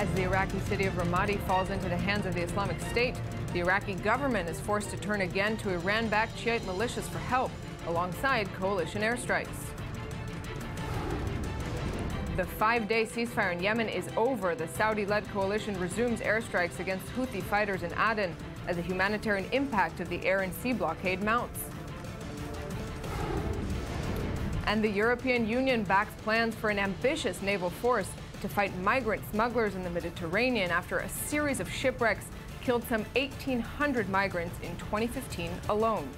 As the Iraqi city of Ramadi falls into the hands of the Islamic State, the Iraqi government is forced to turn again to Iran-backed Shiite militias for help, alongside coalition airstrikes. The 5-day ceasefire in Yemen is over. The Saudi-led coalition resumes airstrikes against Houthi fighters in Aden as the humanitarian impact of the air and sea blockade mounts. And the European Union backs plans for an ambitious naval force to fight migrant smugglers in the Mediterranean after a series of shipwrecks killed some 1,800 migrants in 2015 alone.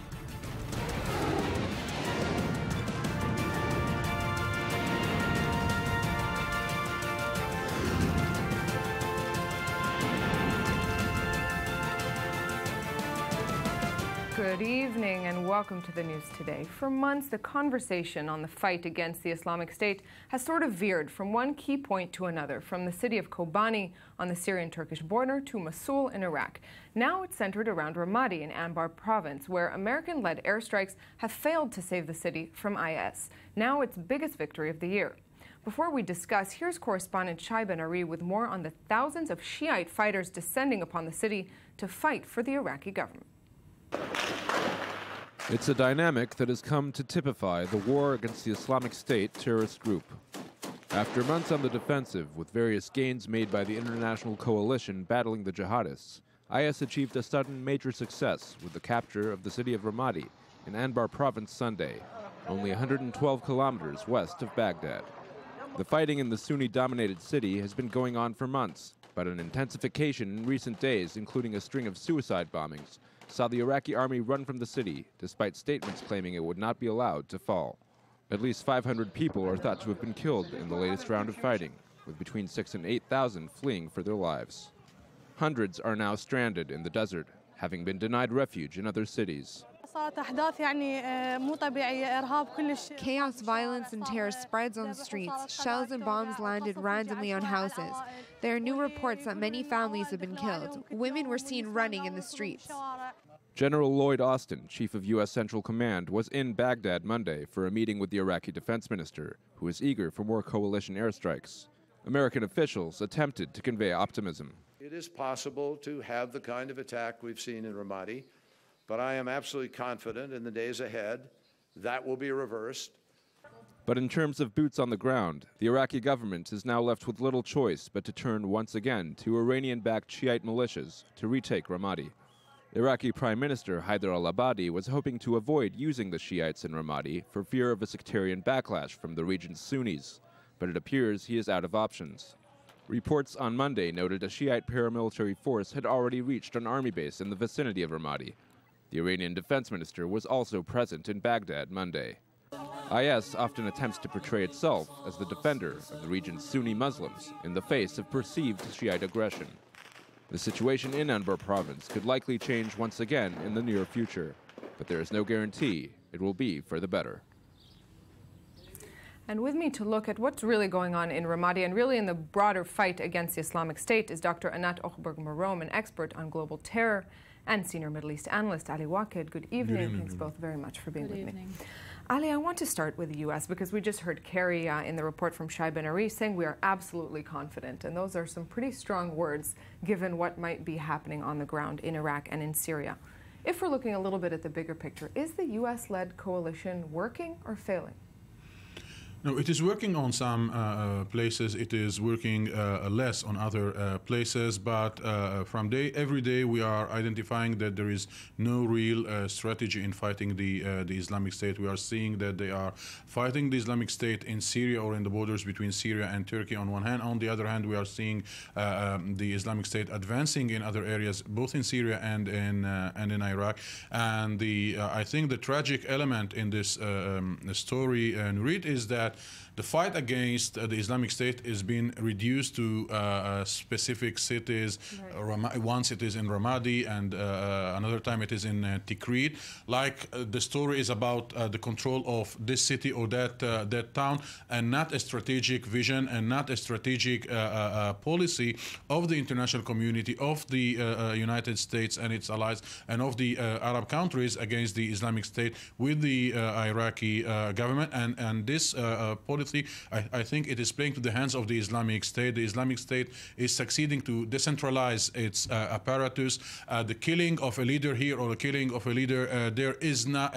Good evening and welcome to the news today. For months, the conversation on the fight against the Islamic State has sort of veered from one key point to another, from the city of Kobani on the Syrian-Turkish border to Mosul in Iraq. Now it's centered around Ramadi in Anbar province, where American-led airstrikes have failed to save the city from IS, now its biggest victory of the year. Before we discuss, here's correspondent Shai Ben-Ari with more on the thousands of Shiite fighters descending upon the city to fight for the Iraqi government. It's a dynamic that has come to typify the war against the Islamic State terrorist group. After months on the defensive, with various gains made by the international coalition battling the jihadists, IS achieved a sudden major success with the capture of the city of Ramadi in Anbar province Sunday, only 112 kilometers west of Baghdad. The fighting in the Sunni-dominated city has been going on for months, but an intensification in recent days, including a string of suicide bombings, saw the Iraqi army run from the city, despite statements claiming it would not be allowed to fall. At least 500 people are thought to have been killed in the latest round of fighting, with between 6,000 and 8,000 fleeing for their lives. Hundreds are now stranded in the desert, having been denied refuge in other cities. Chaos, violence, and terror spreads on the streets. Shells and bombs landed randomly on houses. There are new reports that many families have been killed. Women were seen running in the streets. General Lloyd Austin, chief of U.S. Central Command, was in Baghdad Monday for a meeting with the Iraqi defense minister, who is eager for more coalition airstrikes. American officials attempted to convey optimism. It is possible to have the kind of attack we've seen in Ramadi, but I am absolutely confident in the days ahead that will be reversed. But in terms of boots on the ground, the Iraqi government is now left with little choice but to turn once again to Iranian-backed Shiite militias to retake Ramadi. Iraqi Prime Minister Haider al-Abadi was hoping to avoid using the Shiites in Ramadi for fear of a sectarian backlash from the region's Sunnis, but it appears he is out of options. Reports on Monday noted a Shiite paramilitary force had already reached an army base in the vicinity of Ramadi. The Iranian defense minister was also present in Baghdad Monday. IS often attempts to portray itself as the defender of the region's Sunni Muslims in the face of perceived Shiite aggression. The situation in Anbar province could likely change once again in the near future, but there is no guarantee it will be for the better. And with me to look at what's really going on in Ramadi and really in the broader fight against the Islamic State is Dr. Anat Ochberg-Marom, an expert on global terror and senior Middle East analyst Ali Waqid. Good evening. Thanks both very much for being with me. Ali, I want to start with the U.S. because we just heard Kerry in the report from Shai Ben-Ari saying we are absolutely confident. And those are some pretty strong words given what might be happening on the ground in Iraq and in Syria. If we're looking a little bit at the bigger picture, is the U.S.-led coalition working or failing? No, it is working on some places. It is working less on other places. But every day, we are identifying that there is no real strategy in fighting the Islamic State. We are seeing that they are fighting the Islamic State in Syria or in the borders between Syria and Turkey on one hand. On the other hand, we are seeing the Islamic State advancing in other areas, both in Syria and in Iraq. And I think the tragic element in this story, Nurit, is that the fight against the Islamic State is being reduced to specific cities. Right. Once it is in Ramadi, and another time it is in Tikrit. Like the story is about the control of this city or that town, and not a strategic vision and not a strategic policy of the international community, of the United States and its allies, and of the Arab countries against the Islamic State with the Iraqi government. And this policy policy. I think it is playing to the hands of the Islamic State. The Islamic State is succeeding to decentralize its apparatus. The killing of a leader here or the killing of a leader there is not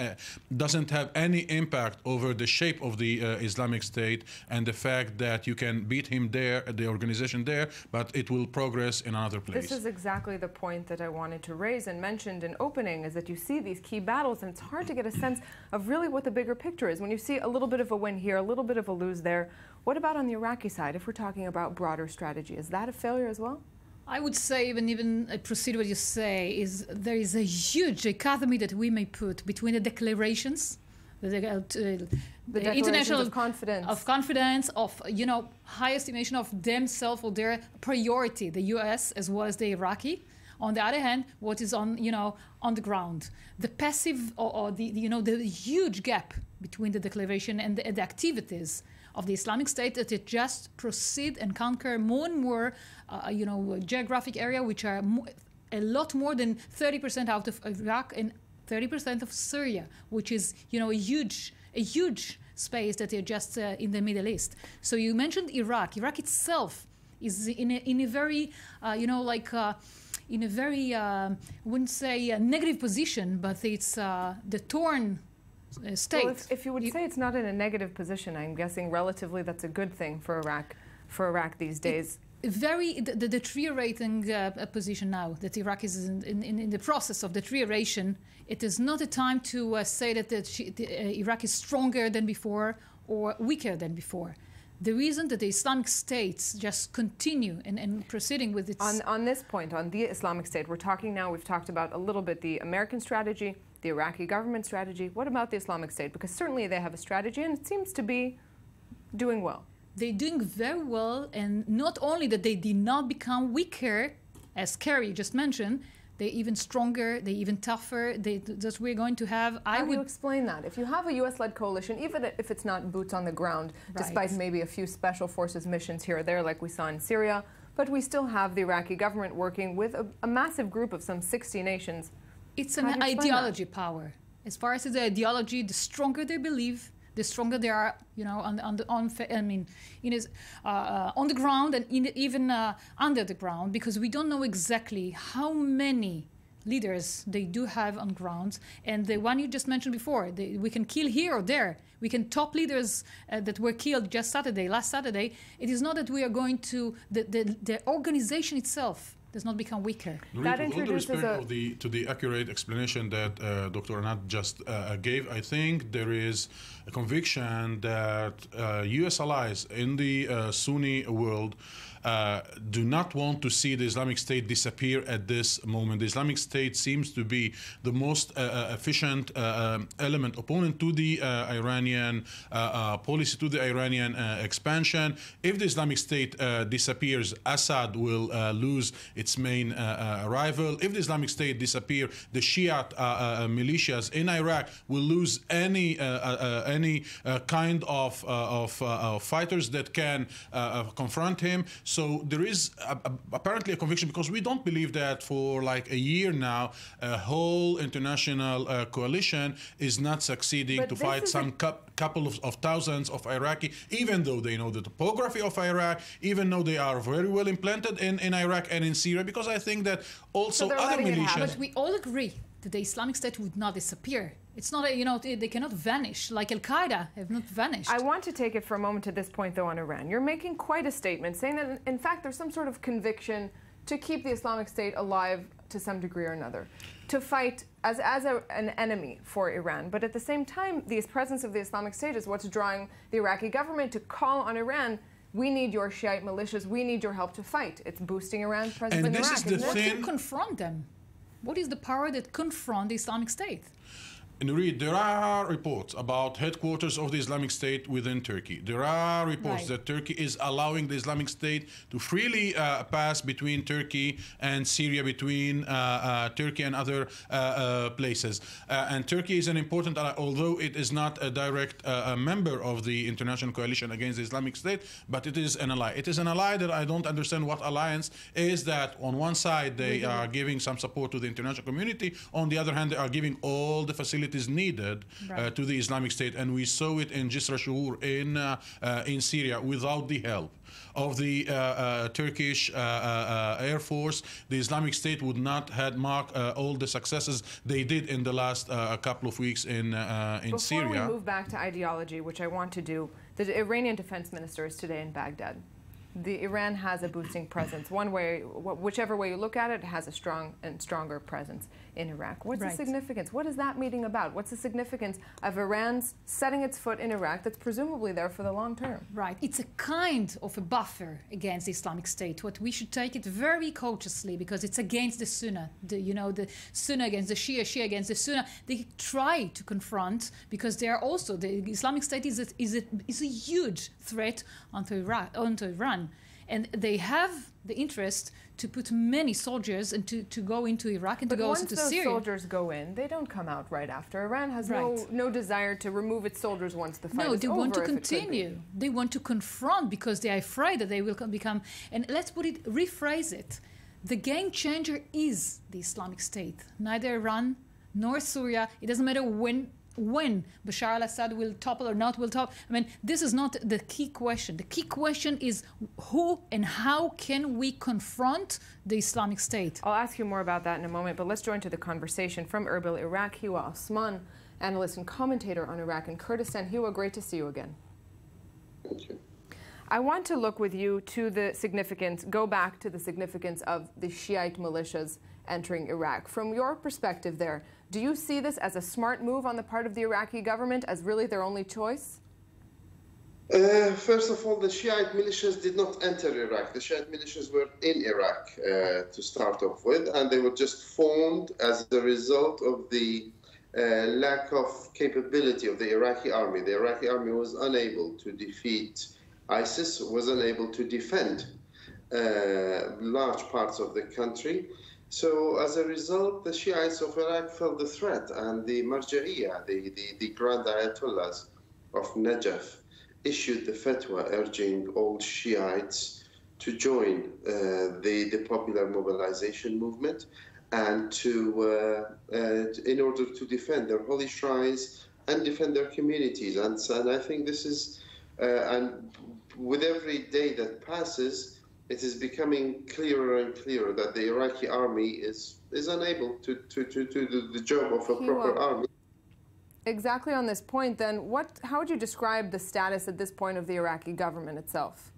doesn't have any impact over the shape of the Islamic State and the fact that you can beat him there, the organization there, but it will progress in another place. This is exactly the point that I wanted to raise and mentioned in opening, is that you see these key battles and it's hard to get a sense of really what the bigger picture is. When you see a little bit of a win here, a little bit of a lose there, what about on the Iraqi side, if we're talking about broader strategy? Is that a failure as well? I would say, even proceed what you say, is there is a huge dichotomy that we may put between the declarations, the international of confidence, of high estimation of themselves or their priority, the U.S. as well as the Iraqi. On the other hand, what is on on the ground, the passive or the huge gap between the declaration and the activities of the Islamic State, that it just proceed and conquer more and more, geographic area, which are a lot more than 30% out of Iraq and 30% of Syria, which is a huge space that are just in the Middle East. So you mentioned Iraq. Iraq itself is in a very in a very wouldn't say a negative position, but it's the torn state. Well, if you would say it's not in a negative position, I'm guessing relatively that's a good thing for Iraq these days. The deteriorating position now that Iraq is in the process of deterioration. It is not a time to say that Iraq is stronger than before or weaker than before. The reason that the Islamic States just continue and proceeding with its... On this point, on the Islamic State, we're talking now, we've talked about a little bit the American strategy, the Iraqi government strategy. What about the Islamic State? Because certainly they have a strategy and it seems to be doing well. They're doing very well, and not only that they did not become weaker, as Kerry just mentioned, they're even stronger, they're even tougher. We're going to have... How do you explain that? If you have a U.S.-led coalition, even if it's not boots on the ground, right, despite maybe a few special forces missions here or there like we saw in Syria, but we still have the Iraqi government working with a massive group of some 60 nations. It's an ideology power. As far as the ideology, the stronger they believe, the stronger they are, on the ground and even under the ground, because we don't know exactly how many leaders they do have on ground. And the one you just mentioned before, we can kill here or there. We can top leaders that were killed just last Saturday. It is not that we are going to, the organization itself does not become weaker. That introduces to the accurate explanation that Dr. Anat just gave, I think there is a conviction that U.S. allies in the Sunni world do not want to see the Islamic State disappear at this moment. The Islamic State seems to be the most efficient opponent to the Iranian policy, to the Iranian expansion. If the Islamic State disappears, Assad will lose its main rival. If the Islamic State disappears, the Shiite militias in Iraq will lose any kind of fighters that can confront him. So there is apparently a conviction, because we don't believe that for like a year now, a whole international coalition is not succeeding to fight some couple of thousands of Iraqi, even though they know the topography of Iraq, even though they are very well implanted in Iraq and in Syria, because I think that also other militias... But we all agree that the Islamic State would not disappear. It's not, they cannot vanish, like Al-Qaeda have not vanished. I want to take it for a moment to this point, though, on Iran. You're making quite a statement, saying that, in fact, there's some sort of conviction to keep the Islamic State alive to some degree or another, to fight as an enemy for Iran. But at the same time, the presence of the Islamic State is what's drawing the Iraqi government to call on Iran. We need your Shiite militias. We need your help to fight. It's boosting Iran's presence in Iraq. What can confront them? What is the power that confront the Islamic State? Nurit, there are reports about headquarters of the Islamic State within Turkey. There are reports that Turkey is allowing the Islamic State to freely pass between Turkey and Syria, between Turkey and other places. And Turkey is an important ally, although it is not a direct member of the international coalition against the Islamic State, but it is an ally. It is an ally that I don't understand what alliance is that. On one side, they are giving some support to the international community. On the other hand, they are giving all the facilities capabilities needed to the Islamic State, and we saw it in Jisr Shuhur in Syria without the help of the Turkish Air Force. The Islamic State would not have marked all the successes they did in the last couple of weeks in Syria. Before we move back to ideology, which I want to do, the Iranian defense minister is today in Baghdad. Iran has a boosting presence. One way, whichever way you look at it, has a strong and stronger presence in Iraq. What's the significance? What is that meeting about? What's the significance of Iran's setting its foot in Iraq that's presumably there for the long term? Right. It's a kind of a buffer against the Islamic State. What we should take it very cautiously, because it's against the Sunnah. The Sunnah against the Shia, Shia against the Sunnah. They try to confront, because they are also, the Islamic State is a huge threat onto Iran. And they have the interest to put many soldiers and to go into Iraq and to go also to Syria. But once those soldiers go in, they don't come out right after. Iran has no desire to remove its soldiers once the fight is over. No, they want to continue. They want to confront because they are afraid that they will become... And let's rephrase it. The game changer is the Islamic State. Neither Iran nor Syria. It doesn't matter when Bashar al-Assad will topple or not will topple. I mean, this is not the key question. The key question is who and how can we confront the Islamic State? I'll ask you more about that in a moment, but let's join to the conversation from Erbil, Iraq, Hiwa Osman, analyst and commentator on Iraq and Kurdistan. Hiwa, great to see you again. Thank you. I want to look with you to the significance, go back to the significance of the Shiite militias entering Iraq. From your perspective there, do you see this as a smart move on the part of the Iraqi government, as really their only choice? First of all, the Shiite militias did not enter Iraq. The Shiite militias were in Iraq to start off with, and they were just formed as a result of the lack of capability of the Iraqi army. The Iraqi army was unable to defeat ISIS, was unable to defend large parts of the country. So as a result, the Shiites of Iraq felt the threat, and the Marja'iyya, the Grand Ayatollahs of Najaf, issued the fatwa urging all Shiites to join the popular mobilization movement and in order to defend their holy shrines and defend their communities. And I think this is, and with every day that passes, it is becoming clearer and clearer that the Iraqi army is unable to do the job of a proper army. Exactly on this point, then, how would you describe the status at this point of the Iraqi government itself?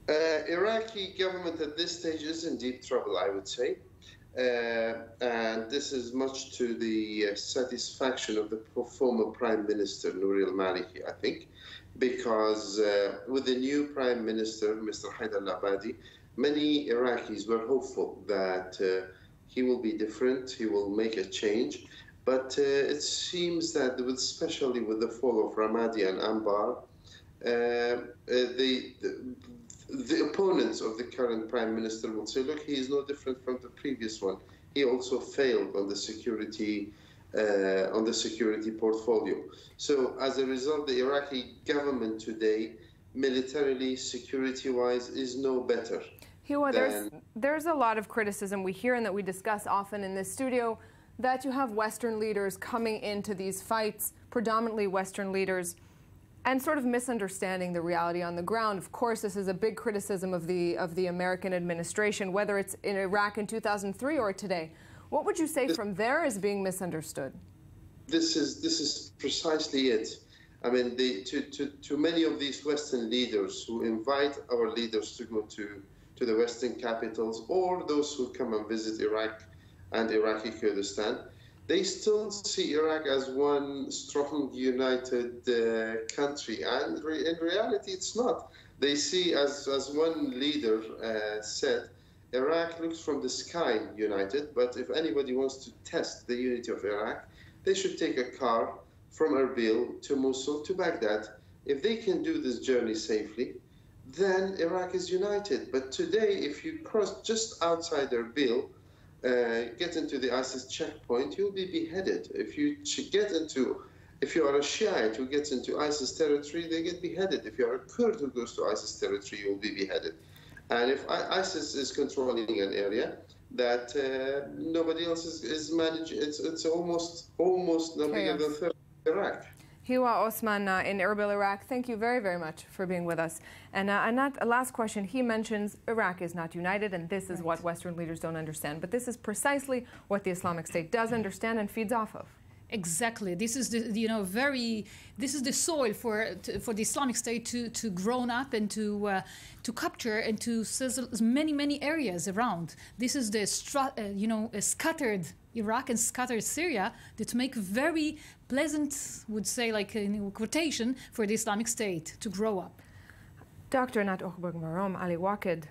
Iraqi government at this stage is in deep trouble, I would say. And this is much to the satisfaction of the former Prime Minister, Nouri al-Maliki, I think. Because with the new Prime Minister, Mr. Haidar al-Abadi, many Iraqis were hopeful that he will be different, he will make a change. But it seems that, especially with the fall of Ramadi and Anbar, the opponents of the current Prime Minister will say, look, he is no different from the previous one. He also failed on the security portfolio. So as a result, the Iraqi government today, militarily, security-wise, is no better. Hiwa, there's a lot of criticism we hear and that we discuss often in this studio, that you have Western leaders coming into these fights, predominantly Western leaders, and sort of misunderstanding the reality on the ground. Of course, this is a big criticism of the American administration, whether it's in Iraq in 2003 or today. What would you say from there is being misunderstood? This is precisely it. I mean, to many of these Western leaders who invite our leaders to go to the Western capitals, or those who come and visit Iraq and Iraqi Kurdistan, they still see Iraq as one strong, united country. And in reality, it's not. They see, as one leader said, Iraq looks from the sky united, but if anybody wants to test the unity of Iraq, they should take a car from Erbil to Mosul to Baghdad. If they can do this journey safely, then Iraq is united. But today, if you cross just outside Erbil, get into the ISIS checkpoint, you'll be beheaded. If you are a Shiite who gets into ISIS territory, they get beheaded. If you are a Kurd who goes to ISIS territory, you'll be beheaded. And if ISIS is controlling an area, that nobody else is managing. It's almost no bigger than third Iraq. Hiwa Osman in Erbil, Iraq, thank you very, very much for being with us. And a last question, he mentions Iraq is not united, and this is what Western leaders don't understand. But this is precisely what the Islamic State does understand and feeds off of. Exactly. This is the this is the soil for the Islamic State to grow up and to capture and to seize many areas around. This is the scattered Iraq and scattered Syria that make very pleasant, would say, like in quotation, for the Islamic State to grow up. Dr. Nat Ochberg Marom Ali Waked,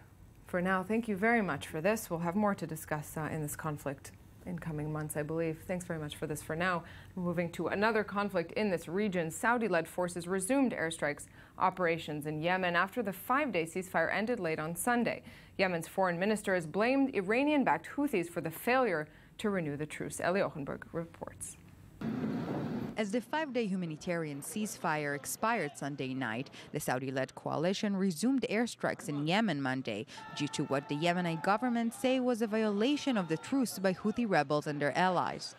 for now, thank you very much for this. We'll have more to discuss in this conflict in coming months, I believe. Thanks very much for this for now. Moving to another conflict in this region, Saudi-led forces resumed airstrikes operations in Yemen after the 5-day ceasefire ended late on Sunday. Yemen's foreign minister has blamed Iranian-backed Houthis for the failure to renew the truce. Eli Ochenberg reports. As the 5-day humanitarian ceasefire expired Sunday night, the Saudi-led coalition resumed airstrikes in Yemen Monday due to what the Yemeni government say was a violation of the truce by Houthi rebels and their allies.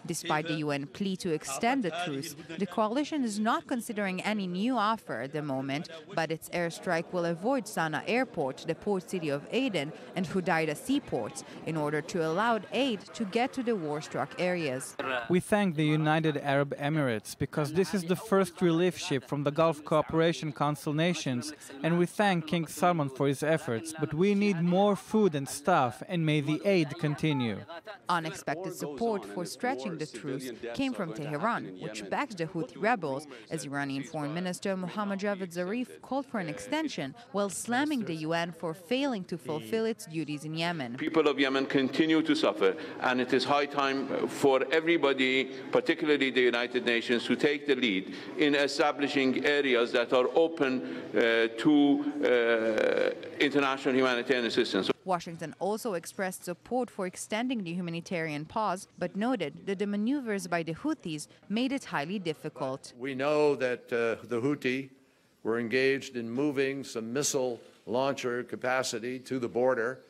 Despite the UN plea to extend the truce, the coalition is not considering any new offer at the moment, but its airstrike will avoid Sana'a Airport, the port city of Aden, and Hudaida seaports in order to allow aid to get to the war-struck areas. We thank the United Arab Emirates because this is the first relief ship from the Gulf Cooperation Council nations, and we thank King Salman for his efforts, but we need more food and staff, and may the aid continue. Unexpected support for stretching the truce came from Tehran, which backs the Houthi rebels, as Iranian Foreign Minister Mohammad Javad Zarif called for an extension while slamming the UN for failing to fulfill its duties in Yemen. People of Yemen continue to suffer, and it is high time for everybody, particularly the United Nations, to take the lead in establishing areas that are open to international humanitarian assistance. Washington also expressed support for extending the humanitarian pause, but noted that the maneuvers by the Houthis made it highly difficult. We know that the Houthi were engaged in moving some missile launcher capacity to the border,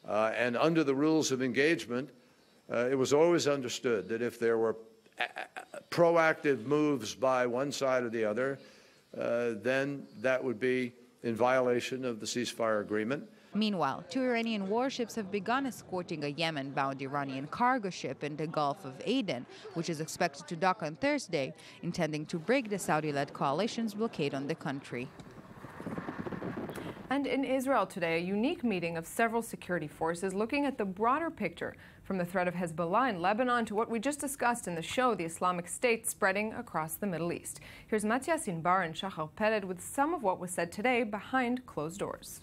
and under the rules of engagement, it was always understood that if there were proactive moves by one side or the other, then that would be in violation of the ceasefire agreement. Meanwhile, 2 Iranian warships have begun escorting a Yemen-bound Iranian cargo ship in the Gulf of Aden, which is expected to dock on Thursday, intending to break the Saudi-led coalition's blockade on the country. And in Israel today, a unique meeting of several security forces looking at the broader picture from the threat of Hezbollah in Lebanon to what we just discussed in the show, the Islamic State spreading across the Middle East. Here's Matthias Inbar and Shachar Peled with some of what was said today behind closed doors.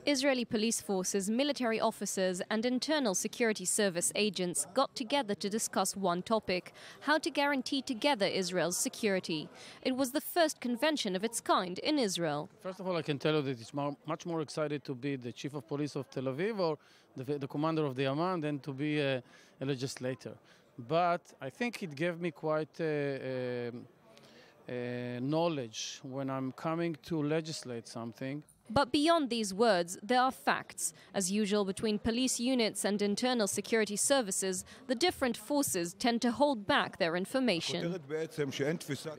Israeli police forces, military officers and internal security service agents got together to discuss one topic: how to guarantee together Israel's security. It was the first convention of its kind in Israel. First of all, I can tell you that it's much more excited to be the chief of police of Tel Aviv or the commander of the Amman than to be a legislator. But I think it gave me quite knowledge when I'm coming to legislate something. But beyond these words, there are facts. As usual between police units and internal security services, the different forces tend to hold back their information.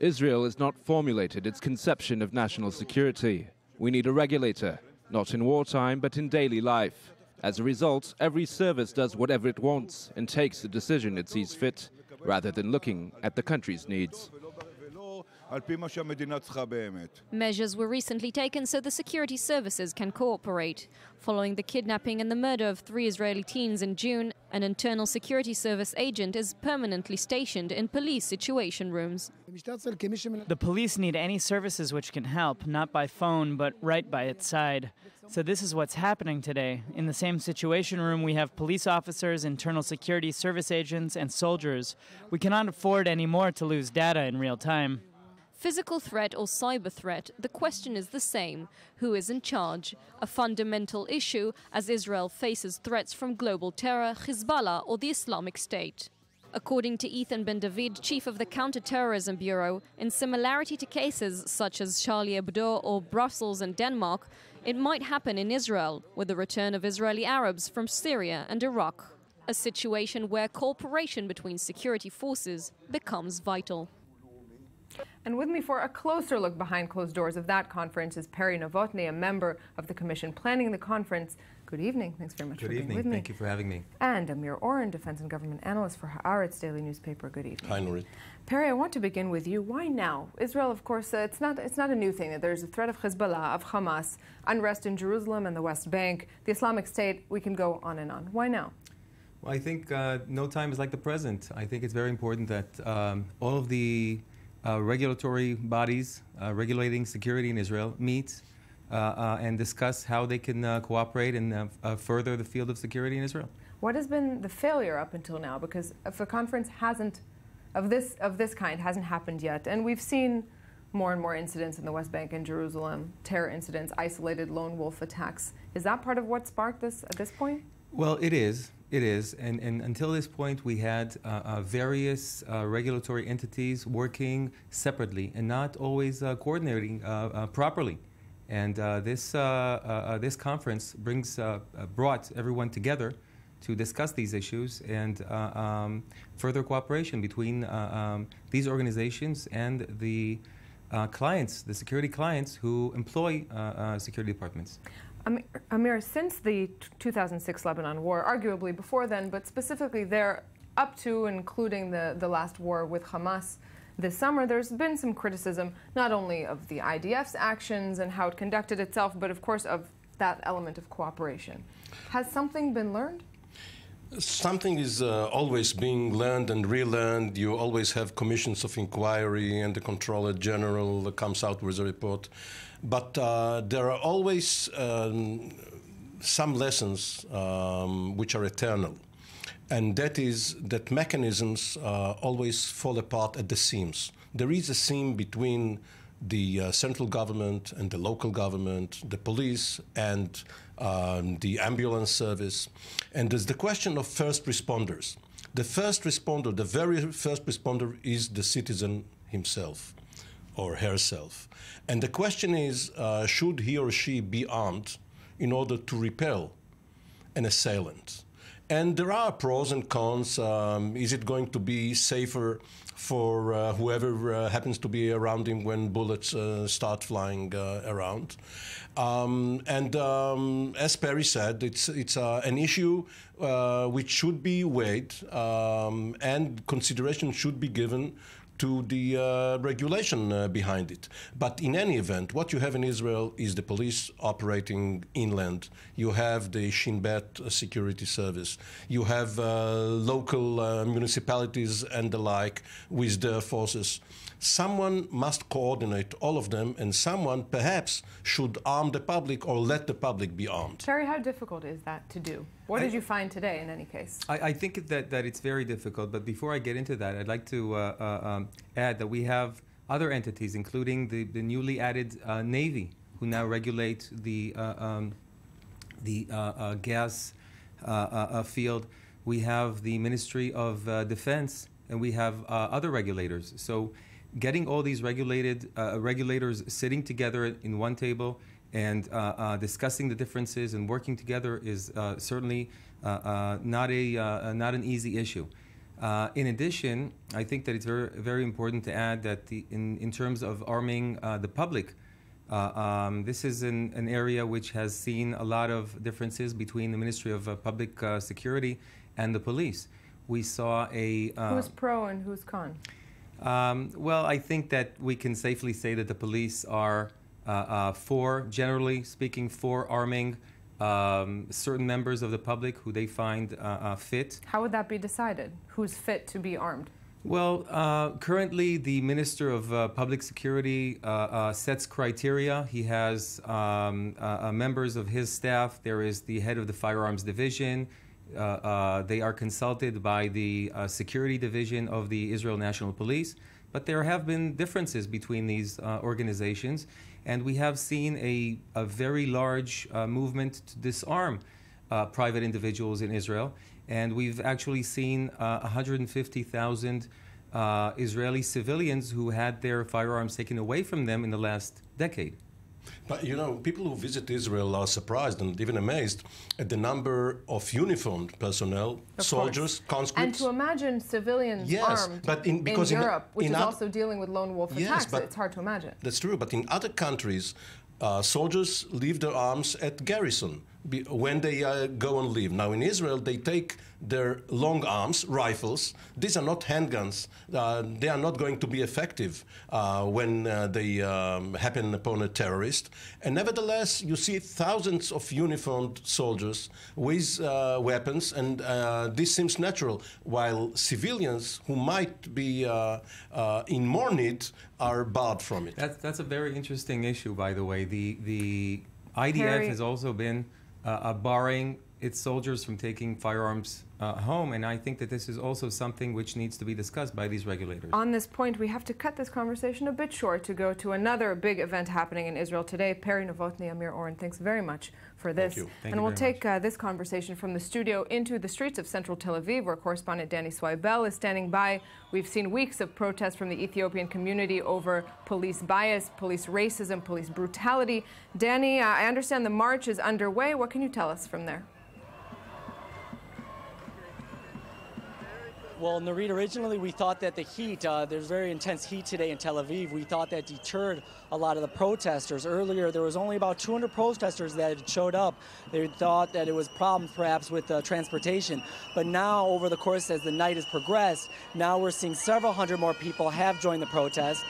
Israel has not formulated its conception of national security. We need a regulator, not in wartime, but in daily life. As a result, every service does whatever it wants and takes the decision it sees fit, rather than looking at the country's needs. Measures were recently taken so the security services can cooperate. Following the kidnapping and the murder of 3 Israeli teens in June, an internal security service agent is permanently stationed in police situation rooms. The police need any services which can help, not by phone, but right by its side. So this is what's happening today. In the same situation room, we have police officers, internal security service agents, and soldiers. We cannot afford any more to lose data in real time. Physical threat or cyber threat, the question is the same. Who is in charge? A fundamental issue as Israel faces threats from global terror, Hezbollah or the Islamic State. According to Ethan Ben David, chief of the Counter-Terrorism Bureau, in similarity to cases such as Charlie Hebdo or Brussels and Denmark, It might happen in Israel with the return of Israeli Arabs from Syria and Iraq, a situation where cooperation between security forces becomes vital. And with me for a closer look behind closed doors of that conference is Perry Novotny, a member of the commission planning the conference. Good evening. Thanks very much for being with me. Good evening. Thank you for having me. And Amir Oren, defense and government analyst for Haaretz daily newspaper. Good evening. Hi, Nurit. Perry, I want to begin with you. Why now? Israel, of course, it's not a new thing that there's a threat of Hezbollah, of Hamas, unrest in Jerusalem and the West Bank, the Islamic State. We can go on and on. Why now? Well, I think no time is like the present. I think it's very important that all of the regulatory bodies regulating security in Israel meet and discuss how they can cooperate and further the field of security in Israel. What has been the failure up until now? Because if a conference of this kind hasn't happened yet, and we've seen more and more incidents in the West Bank and Jerusalem, terror incidents, isolated lone wolf attacks. Is that part of what sparked this at this point? Well, it is. It is. And until this point, we had various regulatory entities working separately and not always coordinating properly. And this conference brought everyone together to discuss these issues and further cooperation between these organizations and the clients, the security clients who employ security departments. Amir, since the 2006 Lebanon war, arguably before then, but specifically there up to and including the last war with Hamas this summer, there's been some criticism not only of the IDF's actions and how it conducted itself, but of course of that element of cooperation. Has something been learned? Something is always being learned and relearned. You always have commissions of inquiry, and the Controller General comes out with a report. But there are always some lessons which are eternal. And that is that mechanisms always fall apart at the seams. There is a seam between the central government and the local government, the police and the ambulance service. And there's the question of first responders. The first responder, the very first responder is the citizen himself or herself. And the question is, should he or she be armed in order to repel an assailant? And there are pros and cons. Is it going to be safer for whoever happens to be around him when bullets start flying around? As Perry said, it's an issue which should be weighed and consideration should be given to the regulation behind it. But in any event, what you have in Israel is the police operating inland. You have the Shin Bet security service. You have local municipalities and the like with their forces. Someone must coordinate all of them, and someone perhaps should arm the public or let the public be armed. Terry, how difficult is that to do? What did you find today in any case? I think that it's very difficult, but before I get into that, I'd like to add that we have other entities, including the newly added Navy, who now regulate the gas field. We have the Ministry of Defense, and we have other regulators. So getting all these regulators sitting together in one table and discussing the differences and working together is certainly not an easy issue. In addition, I think that it's very, very important to add that in terms of arming the public, this is an area which has seen a lot of differences between the Ministry of Public Security and the police. We saw a... who's pro and who's con? Well, I think that we can safely say that the police are generally speaking, for arming certain members of the public who they find fit. How would that be decided? Who's fit to be armed? Well, currently the Minister of Public Security sets criteria. He has members of his staff. There is the head of the Firearms Division. They are consulted by the Security Division of the Israel National Police. But there have been differences between these organizations, and we have seen a very large movement to disarm private individuals in Israel. And we've actually seen 150,000 Israeli civilians who had their firearms taken away from them in the last decade. But you know, people who visit Israel are surprised and even amazed at the number of uniformed personnel, soldiers, conscripts. And to imagine civilians armed but in Europe, which is other, also dealing with lone wolf attacks, it's hard to imagine. That's true, but in other countries, soldiers leave their arms at garrison when they go on leave. Now in Israel, they take their long arms, rifles. These are not handguns. They are not going to be effective when they happen upon a terrorist. And nevertheless, you see thousands of uniformed soldiers with weapons, and this seems natural, while civilians who might be in more need are barred from it. That's a very interesting issue, by the way. The IDF has also been barring its soldiers from taking firearms home, and I think that this is also something which needs to be discussed by these regulators. On this point, we have to cut this conversation a bit short to go to another big event happening in Israel today. Perry Novotny, Amir Oren, thanks very much for this. Thank you. Thank and you we'll take this conversation from the studio into the streets of central Tel Aviv, where correspondent Danny Swaibel is standing by. We've seen weeks of protests from the Ethiopian community over police bias, police racism, police brutality. Danny, I understand the march is underway. What can you tell us from there? Well, Narit, originally we thought that the heat, there's very intense heat today in Tel Aviv. We thought that deterred a lot of the protesters. Earlier, there was only about 200 protesters that had showed up. They thought that it was problems perhaps with transportation. But now, over the course as the night has progressed, now we're seeing several hundred more people have joined the protest.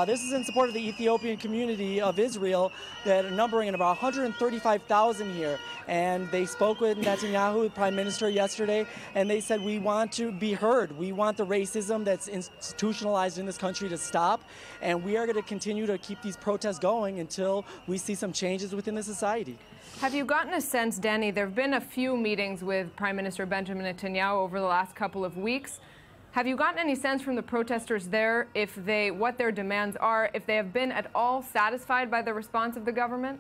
This is in support of the Ethiopian community of Israel that are numbering in about 135,000 here. And they spoke with Netanyahu, the prime minister, yesterday, and they said, we want to be heard. We want the racism that's institutionalized in this country to stop, and we are going to continue to keep these protests going until we see some changes within the society. Have you gotten a sense, Danny, there have been a few meetings with Prime Minister Benjamin Netanyahu over the last couple of weeks. Have you gotten any sense from the protesters there what their demands are, if they have been at all satisfied by the response of the government?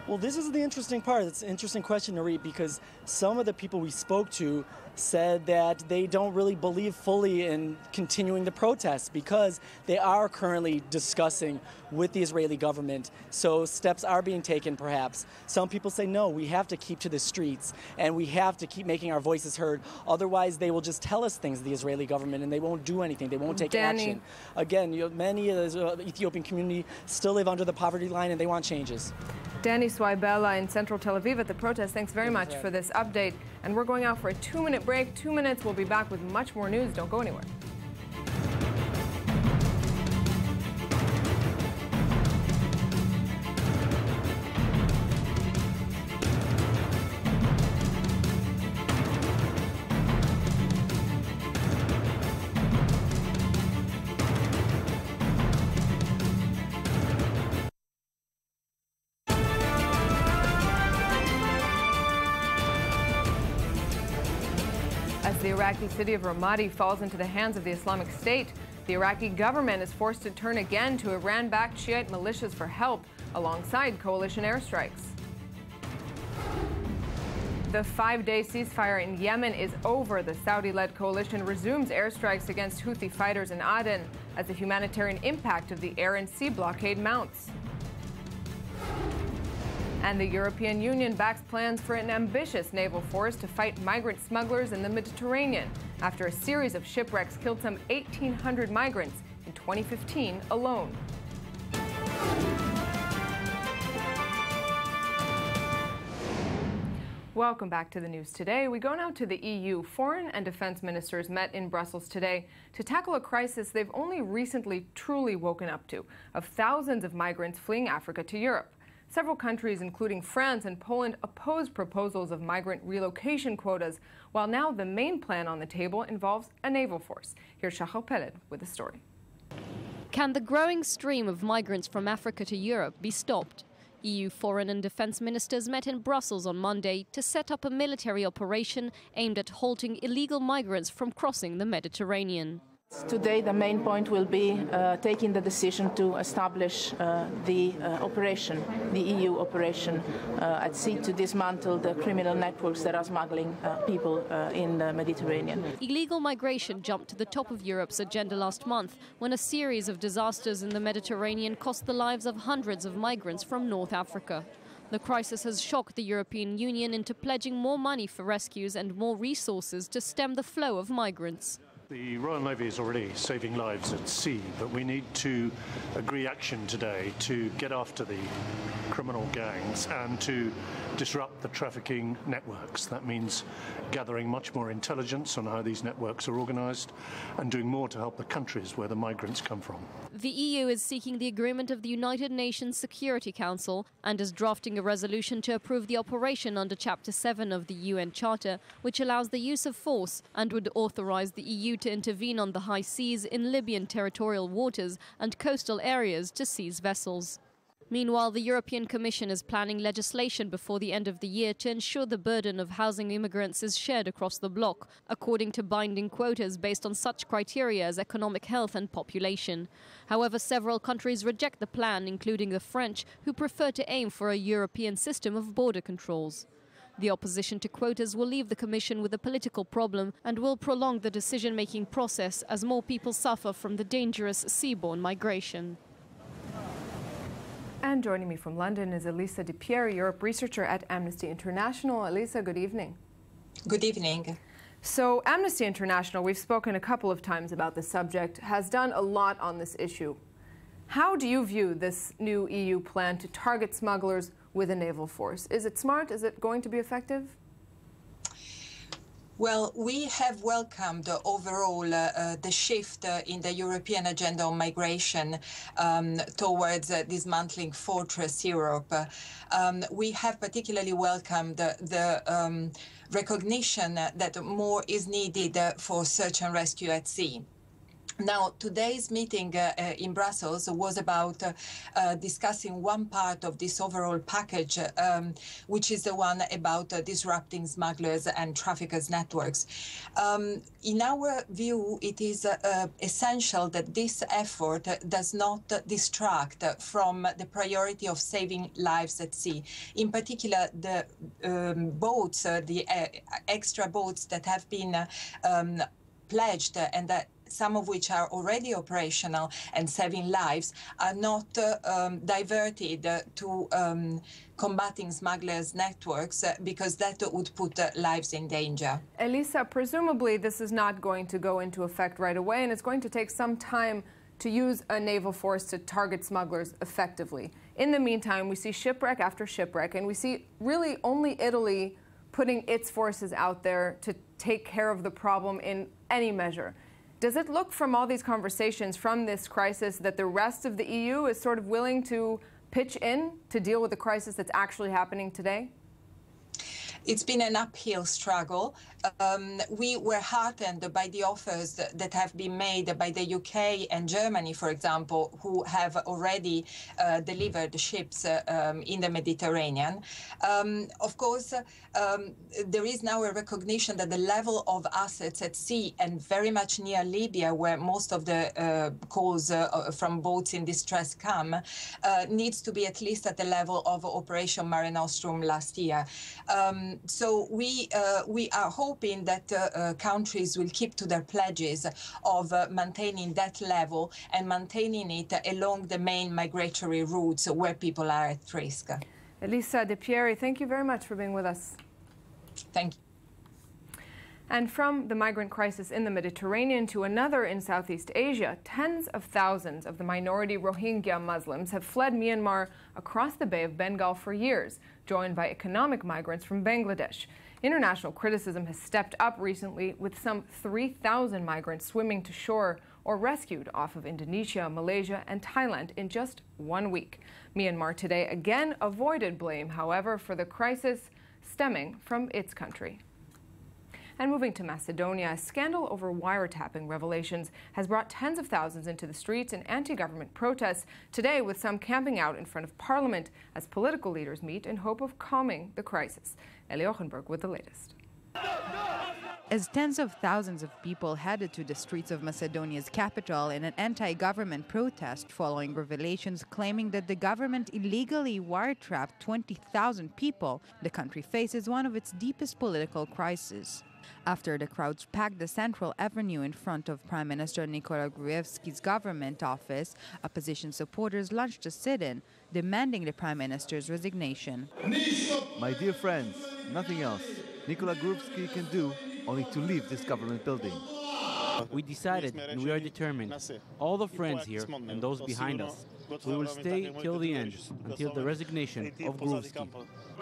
Well, this is the interesting part. It's an interesting question, Narit, because some of the people we spoke to said that they don't really believe fully in continuing the protests because they are currently discussing with the Israeli government. So steps are being taken, perhaps. Some people say, no, we have to keep to the streets and we have to keep making our voices heard. Otherwise, they will just tell us things, the Israeli government, and they won't do anything. They won't take action. Again, many of the Ethiopian community still live under the poverty line and they want changes. Danny Swaibel in central Tel Aviv at the protest. Thanks very much for this update. And we're going out for a 2-minute break. 2 minutes. We'll be back with much more news. Don't go anywhere. The Iraqi city of Ramadi falls into the hands of the Islamic State. The Iraqi government is forced to turn again to Iran-backed Shiite militias for help, alongside coalition airstrikes. The 5-day ceasefire in Yemen is over. The Saudi-led coalition resumes airstrikes against Houthi fighters in Aden as the humanitarian impact of the air and sea blockade mounts. And the European Union backs plans for an ambitious naval force to fight migrant smugglers in the Mediterranean after a series of shipwrecks killed some 1,800 migrants in 2015 alone. Welcome back to the news today. We go now to the EU. Foreign and defense ministers met in Brussels today to tackle a crisis they've only recently truly woken up to, of thousands of migrants fleeing Africa to Europe. Several countries, including France and Poland, opposed proposals of migrant relocation quotas, while now the main plan on the table involves a naval force. Here's Shachar Peled with the story. Can the growing stream of migrants from Africa to Europe be stopped? EU foreign and defense ministers met in Brussels on Monday to set up a military operation aimed at halting illegal migrants from crossing the Mediterranean. Today, the main point will be taking the decision to establish the operation, the EU operation at sea to dismantle the criminal networks that are smuggling people in the Mediterranean. Illegal migration jumped to the top of Europe's agenda last month when a series of disasters in the Mediterranean cost the lives of hundreds of migrants from North Africa. The crisis has shocked the European Union into pledging more money for rescues and more resources to stem the flow of migrants. The Royal Navy is already saving lives at sea, but we need to agree action today to get after the criminal gangs and to disrupt the trafficking networks. That means gathering much more intelligence on how these networks are organised and doing more to help the countries where the migrants come from. The EU is seeking the agreement of the United Nations Security Council and is drafting a resolution to approve the operation under Chapter 7 of the UN Charter, which allows the use of force and would authorise the EU to intervene on the high seas in Libyan territorial waters and coastal areas to seize vessels. Meanwhile, the European Commission is planning legislation before the end of the year to ensure the burden of housing immigrants is shared across the bloc, according to binding quotas based on such criteria as economic health and population. However, several countries reject the plan, including the French, who prefer to aim for a European system of border controls. The opposition to quotas will leave the Commission with a political problem and will prolong the decision-making process as more people suffer from the dangerous seaborne migration. And joining me from London is Elisa Di Pieri, Europe researcher at Amnesty International. Elisa, good evening. Good evening. So Amnesty International, we've spoken a couple of times about the subject, has done a lot on this issue. How do you view this new EU plan to target smugglers with a naval force? Is it smart? Is it going to be effective? Well, we have welcomed overall the shift in the European agenda on migration towards dismantling Fortress Europe. We have particularly welcomed the recognition that more is needed for search and rescue at sea. Now, today's meeting in Brussels was about discussing one part of this overall package, which is the one about disrupting smugglers and traffickers' networks. In our view, it is essential that this effort does not distract from the priority of saving lives at sea. In particular, the boats, the extra boats that have been pledged and that some of which are already operational and saving lives, are not diverted to combating smugglers' networks because that would put lives in danger. Elisa, presumably this is not going to go into effect right away, and it's going to take some time to use a naval force to target smugglers effectively. In the meantime, we see shipwreck after shipwreck, and we see really only Italy putting its forces out there to take care of the problem in any measure. Does it look from all these conversations, from this crisis, that the rest of the EU is sort of willing to pitch in to deal with the crisis that's actually happening today? It's been an uphill struggle. We were heartened by the offers that have been made by the UK and Germany, for example, who have already delivered ships in the Mediterranean. Of course, there is now a recognition that the level of assets at sea and very much near Libya, where most of the calls from boats in distress come, needs to be at least at the level of Operation Mare Nostrum last year. So we are hoping that countries will keep to their pledges of maintaining that level and maintaining it along the main migratory routes where people are at risk. Elisa Di Pieri, thank you very much for being with us. Thank you. And from the migrant crisis in the Mediterranean to another in Southeast Asia, tens of thousands of the minority Rohingya Muslims have fled Myanmar across the Bay of Bengal for years, joined by economic migrants from Bangladesh. International criticism has stepped up recently, with some 3,000 migrants swimming to shore or rescued off of Indonesia, Malaysia, and Thailand in just 1 week. Myanmar today again avoided blame, however, for the crisis stemming from its country. And moving to Macedonia, a scandal over wiretapping revelations has brought tens of thousands into the streets in anti-government protests today, with some camping out in front of parliament as political leaders meet in hope of calming the crisis. Ellie Ochenberg with the latest. as tens of thousands of people headed to the streets of Macedonia's capital in an anti-government protest following revelations claiming that the government illegally wiretapped 20,000 people, the country faces one of its deepest political crises. After the crowds packed the central avenue in front of Prime Minister Nikola Gruevski's government office, opposition supporters launched a sit-in, demanding the Prime Minister's resignation. My dear friends, nothing else Nikola Gruevski can do only to leave this government building. We decided, and we are determined, all the friends here and those behind us, we will stay till the end, until the resignation of Gruevski.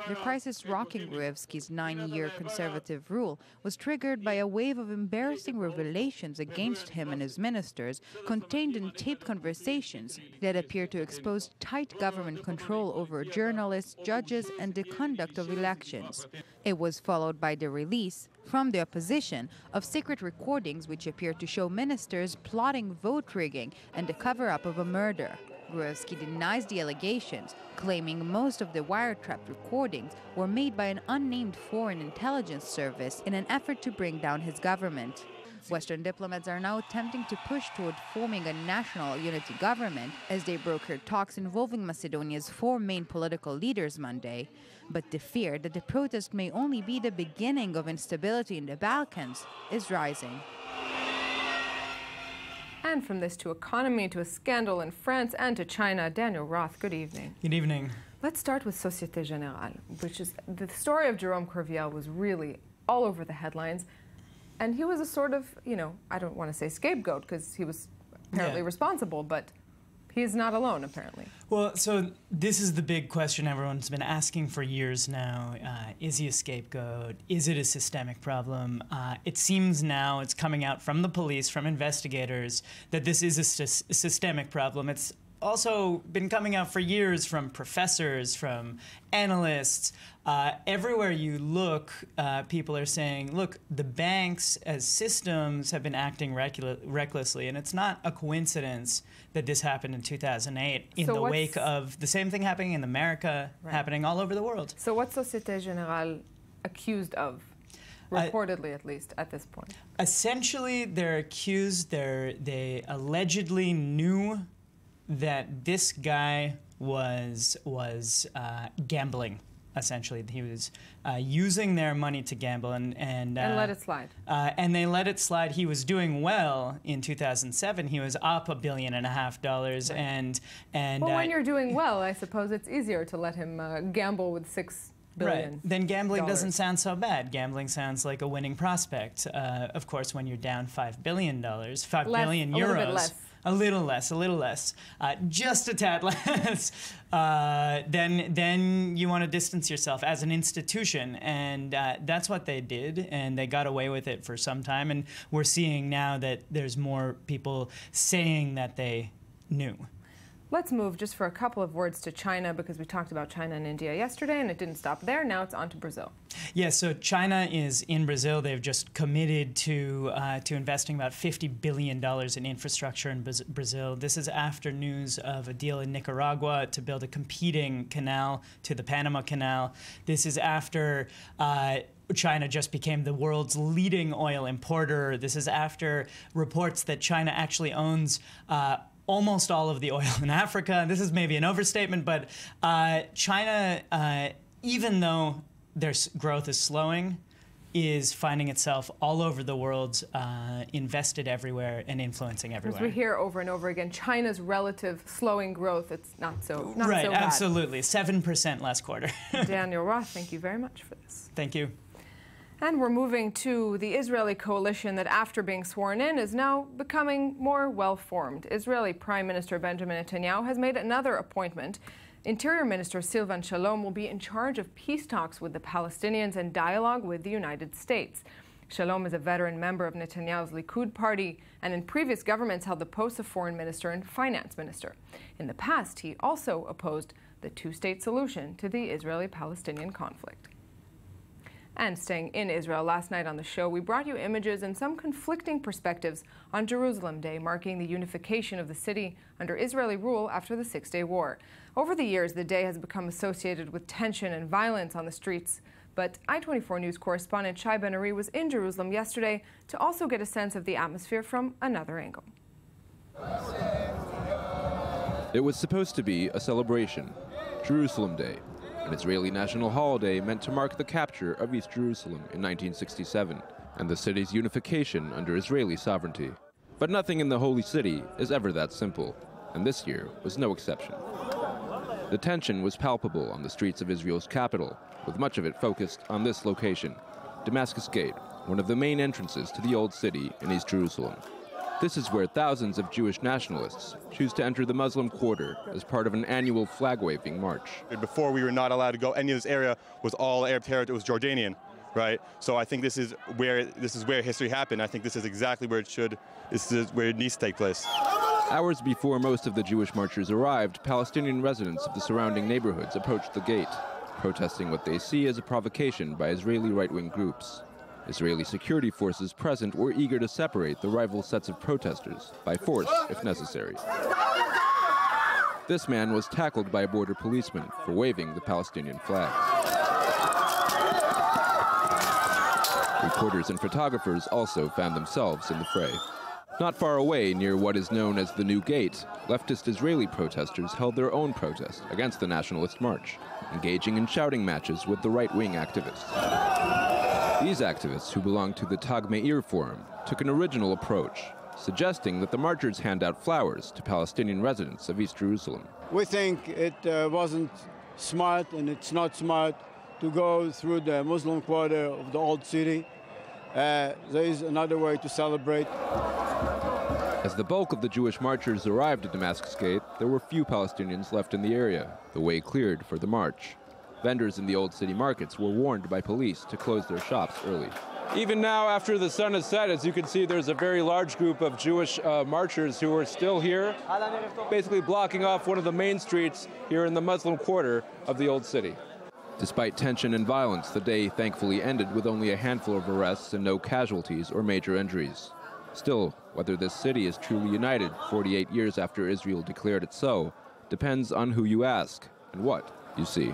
The crisis rocking Gruevski's 9-year conservative rule was triggered by a wave of embarrassing revelations against him and his ministers contained in taped conversations that appear to expose tight government control over journalists, judges, and the conduct of elections. It was followed by the release, from the opposition, of secret recordings which appear to show ministers plotting vote rigging and the cover-up of a murder. Gruevski denies the allegations, claiming most of the wiretapped recordings were made by an unnamed foreign intelligence service in an effort to bring down his government. Western diplomats are now attempting to push toward forming a national unity government as they brokered talks involving Macedonia's 4 main political leaders Monday. But the fear that the protest may only be the beginning of instability in the Balkans is rising. And from this to economy, to a scandal in France, and to China, Daniel Roth, good evening. Good evening. Let's start with Société Générale, which is the story of Jérôme Courvielle was really all over the headlines. And he was a sort of, I don't want to say scapegoat because he was apparently responsible, but he's not alone, apparently. Well, so this is the big question everyone's been asking for years now. Is he a scapegoat? Is it a systemic problem? It seems now it's coming out from the police, from investigators, that this is a systemic problem. It's also been coming out for years from professors, from analysts. Everywhere you look, people are saying, look, the banks as systems have been acting recklessly, and it's not a coincidence that this happened in 2008 in the wake of the same thing happening in America, happening all over the world. So what's Société Générale accused of? Reportedly, at least, at this point. Essentially, they're accused, they allegedly knew that this guy was gambling. Essentially, he was using their money to gamble and let it slide. And they let it slide. He was doing well in 2007. He was up $1.5 billion, and well, when you're doing well, I suppose it's easier to let him gamble with $6 billion. Right. Then gambling doesn't sound so bad. Gambling sounds like a winning prospect. Of course, when you're down $5 billion, 5 billion euros. A little bit less. A little less, just a tad less, then you want to distance yourself as an institution. And that's what they did, and they got away with it for some time. And we're seeing now that there's more people saying that they knew. Let's move just for a couple of words to China, because we talked about China and India yesterday, and it didn't stop there. Now it's on to Brazil. Yeah, so China is in Brazil. They've just committed to investing about $50 billion in infrastructure in Brazil. This is after news of a deal in Nicaragua to build a competing canal to the Panama Canal. This is after China just became the world's leading oil importer. This is after reports that China actually owns almost all of the oil in Africa. This is maybe an overstatement, but China, even though their growth is slowing, is finding itself all over the world, invested everywhere and influencing everywhere. As we hear over and over again, China's relative slowing growth, it's not so bad. Right, absolutely. 7% last quarter. Daniel Roth, thank you very much for this. Thank you. And we're moving to the Israeli coalition that, after being sworn in, is now becoming more well-formed. Israeli Prime Minister Benjamin Netanyahu has made another appointment. Interior Minister Silvan Shalom will be in charge of peace talks with the Palestinians and dialogue with the United States. Shalom is a veteran member of Netanyahu's Likud party, and in previous governments held the posts of foreign minister and finance minister. In the past, he also opposed the two-state solution to the Israeli-Palestinian conflict. And staying in Israel, last night on the show, we brought you images and some conflicting perspectives on Jerusalem Day, marking the unification of the city under Israeli rule after the Six-Day War. Over the years, the day has become associated with tension and violence on the streets, But I-24 News correspondent Shai Ben-Ari was in Jerusalem yesterday to also get a sense of the atmosphere from another angle. It was supposed to be a celebration, Jerusalem Day, an Israeli national holiday meant to mark the capture of East Jerusalem in 1967 and the city's unification under Israeli sovereignty. But nothing in the Holy City is ever that simple, and this year was no exception. The tension was palpable on the streets of Israel's capital, with much of it focused on this location, Damascus Gate, one of the main entrances to the Old City in East Jerusalem. This is where thousands of Jewish nationalists choose to enter the Muslim quarter as part of an annual flag-waving march. Before, we were not allowed to go. Any of this area was all Arab territory. It was Jordanian, right? So I think this is where history happened. I think this is exactly where this is where it needs to take place. Hours before most of the Jewish marchers arrived, Palestinian residents of the surrounding neighborhoods approached the gate, protesting what they see as a provocation by Israeli right-wing groups. Israeli security forces present were eager to separate the rival sets of protesters, by force if necessary. This man was tackled by a border policeman for waving the Palestinian flag. Reporters and photographers also found themselves in the fray. Not far away, near what is known as the New Gate, leftist Israeli protesters held their own protest against the nationalist march, engaging in shouting matches with the right-wing activists. These activists, who belong to the Tag Meir Forum, took an original approach, suggesting that the marchers hand out flowers to Palestinian residents of East Jerusalem. We think it wasn't smart, and it's not smart, to go through the Muslim quarter of the Old City. There is another way to celebrate. As the bulk of the Jewish marchers arrived at Damascus Gate, there were few Palestinians left in the area, the way cleared for the march. Vendors in the Old City markets were warned by police to close their shops early. Even now, after the sun has set, as you can see, there's a very large group of Jewish marchers who are still here, basically blocking off one of the main streets here in the Muslim quarter of the Old City. Despite tension and violence, the day thankfully ended with only a handful of arrests and no casualties or major injuries. Still, whether this city is truly united 48 years after Israel declared it so depends on who you ask and what you see.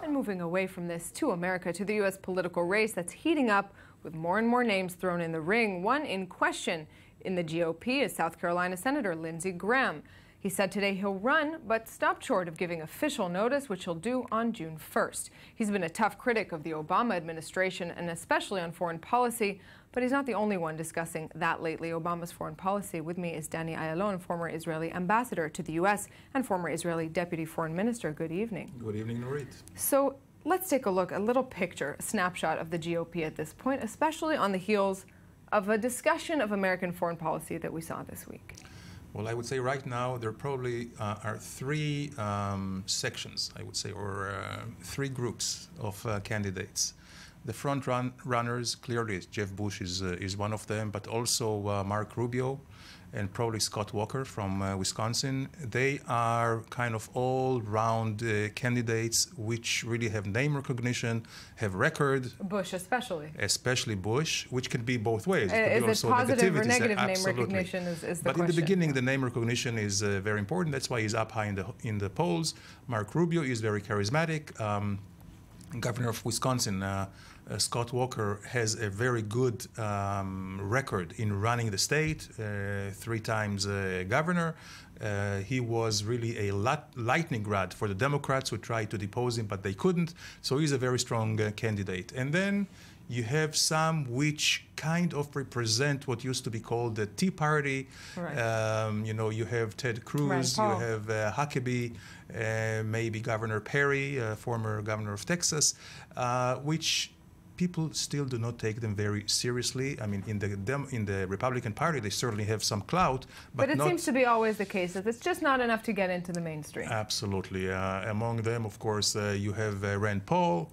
And moving away from this to America, to the U.S. political race that's heating up with more and more names thrown in the ring. One in question in the GOP is South Carolina Senator Lindsey Graham. He said today he'll run, but stopped short of giving official notice, which he'll do on June 1st. He's been a tough critic of the Obama administration, and especially on foreign policy, but he's not the only one discussing that lately. Obama's foreign policy. With me is Danny Ayalon, former Israeli ambassador to the U.S. and former Israeli deputy foreign minister. Good evening. Good evening, Nurit. So let's take a look, a little picture, a snapshot of the GOP at this point, especially on the heels of a discussion of American foreign policy that we saw this week. Well, I would say right now there probably are three sections, I would say, or three groups of candidates. The front runners, clearly, Jeff Bush is one of them, but also Mark Rubio and probably Scott Walker from Wisconsin. They are kind of all-round candidates which really have name recognition, have record. Bush especially. Especially Bush, which can be both ways. Is it positive or negative name recognition is the But question. in the beginning, the name recognition is very important. That's why he's up high in the polls. Mark Rubio is very charismatic. Governor of Wisconsin, Scott Walker, has a very good record in running the state, 3 times governor. He was really a lightning rod for the Democrats who tried to depose him, but they couldn't. So he's a very strong candidate. And then you have some which kind of represent what used to be called the Tea Party. Right. You have Ted Cruz, you have Huckabee, maybe Governor Perry, former governor of Texas, which people still do not take them very seriously. I mean, in the Republican Party, they certainly have some clout, but it seems to be always the case that it's just not enough to get into the mainstream. Absolutely. Among them, of course, you have Rand Paul.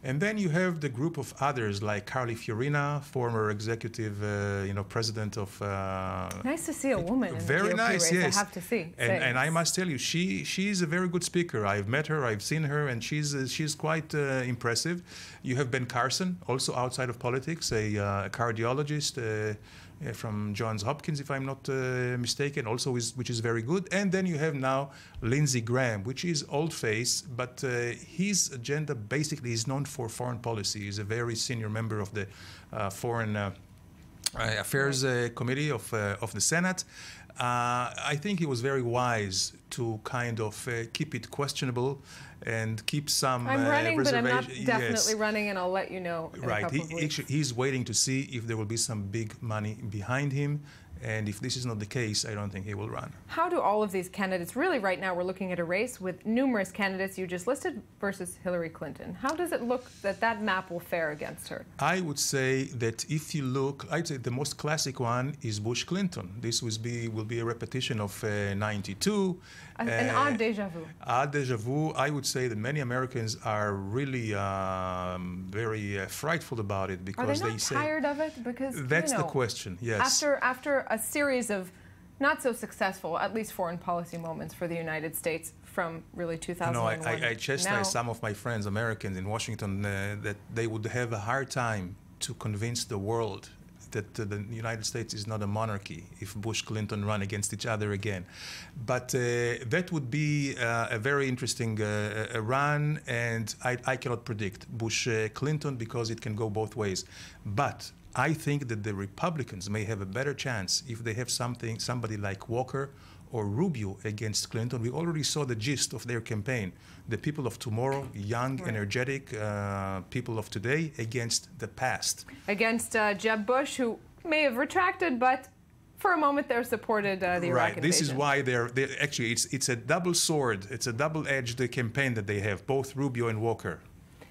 And then you have the group of others like Carly Fiorina, former executive, president of. Nice to see a woman in very the GOP nice, race. yes. I have to see. And I must tell you, she's a very good speaker. I've met her, I've seen her, and she's quite impressive. You have Ben Carson, also outside of politics, a cardiologist. from Johns Hopkins, if I'm not mistaken, also which is very good. And then you have now Lindsey Graham, which is old-faced, but his agenda basically is known for foreign policy. He's a very senior member of the Foreign Affairs Committee of the Senate. I think he was very wise to kind of keep it questionable and keep some I'm running, but I'm not reservation. definitely running, and I'll let you know in a Right. couple of weeks. He's waiting to see if there will be some big money behind him. And if this is not the case, I don't think he will run. How do all of these candidates, really right now we're looking at a race with numerous candidates you just listed versus Hillary Clinton. How does it look that that map will fare against her? I would say that if you look, I'd say the most classic one is Bush Clinton. This will be a repetition of 92. An odd deja vu. Odd deja vu. I would say that many Americans are really very frightful about it because they say tired of it? Because that's the question. Yes. After a series of not so successful, at least foreign policy moments for the United States from really 2001. I chastise some of my friends, Americans in Washington, that they would have a hard time to convince the world that the United States is not a monarchy if Bush Clinton run against each other again. But that would be a very interesting run, and I cannot predict Bush Clinton because it can go both ways. But I think that the Republicans may have a better chance if they have somebody like Walker or Rubio against Clinton. We already saw the gist of their campaign. The people of tomorrow, young, energetic people of today against the past. Against Jeb Bush, who may have retracted, but for a moment there supported the Iraq invasion. This is why they're actually, it's a double sword. It's a double-edged campaign that they have, both Rubio and Walker.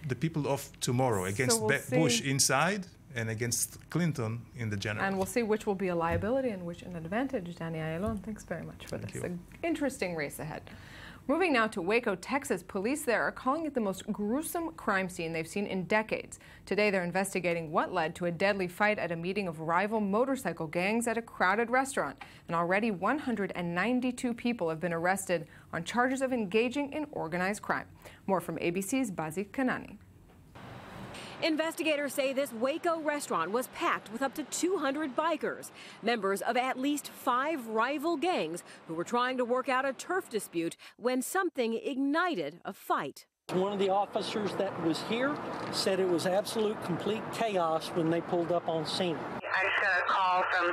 The people of tomorrow against Bush inside and against Clinton in the general. And we'll see which will be a liability and which an advantage. Danny Ayalon, thanks very much for this. An interesting race ahead. Moving now to Waco, Texas, police there are calling it the most gruesome crime scene they've seen in decades. Today they're investigating what led to a deadly fight at a meeting of rival motorcycle gangs at a crowded restaurant. And already 192 people have been arrested on charges of engaging in organized crime. More from ABC's Bazi Kanani. Investigators say this Waco restaurant was packed with up to 200 bikers, members of at least 5 rival gangs who were trying to work out a turf dispute when something ignited a fight. One of the officers that was here said it was absolute complete chaos when they pulled up on scene. I just got a call from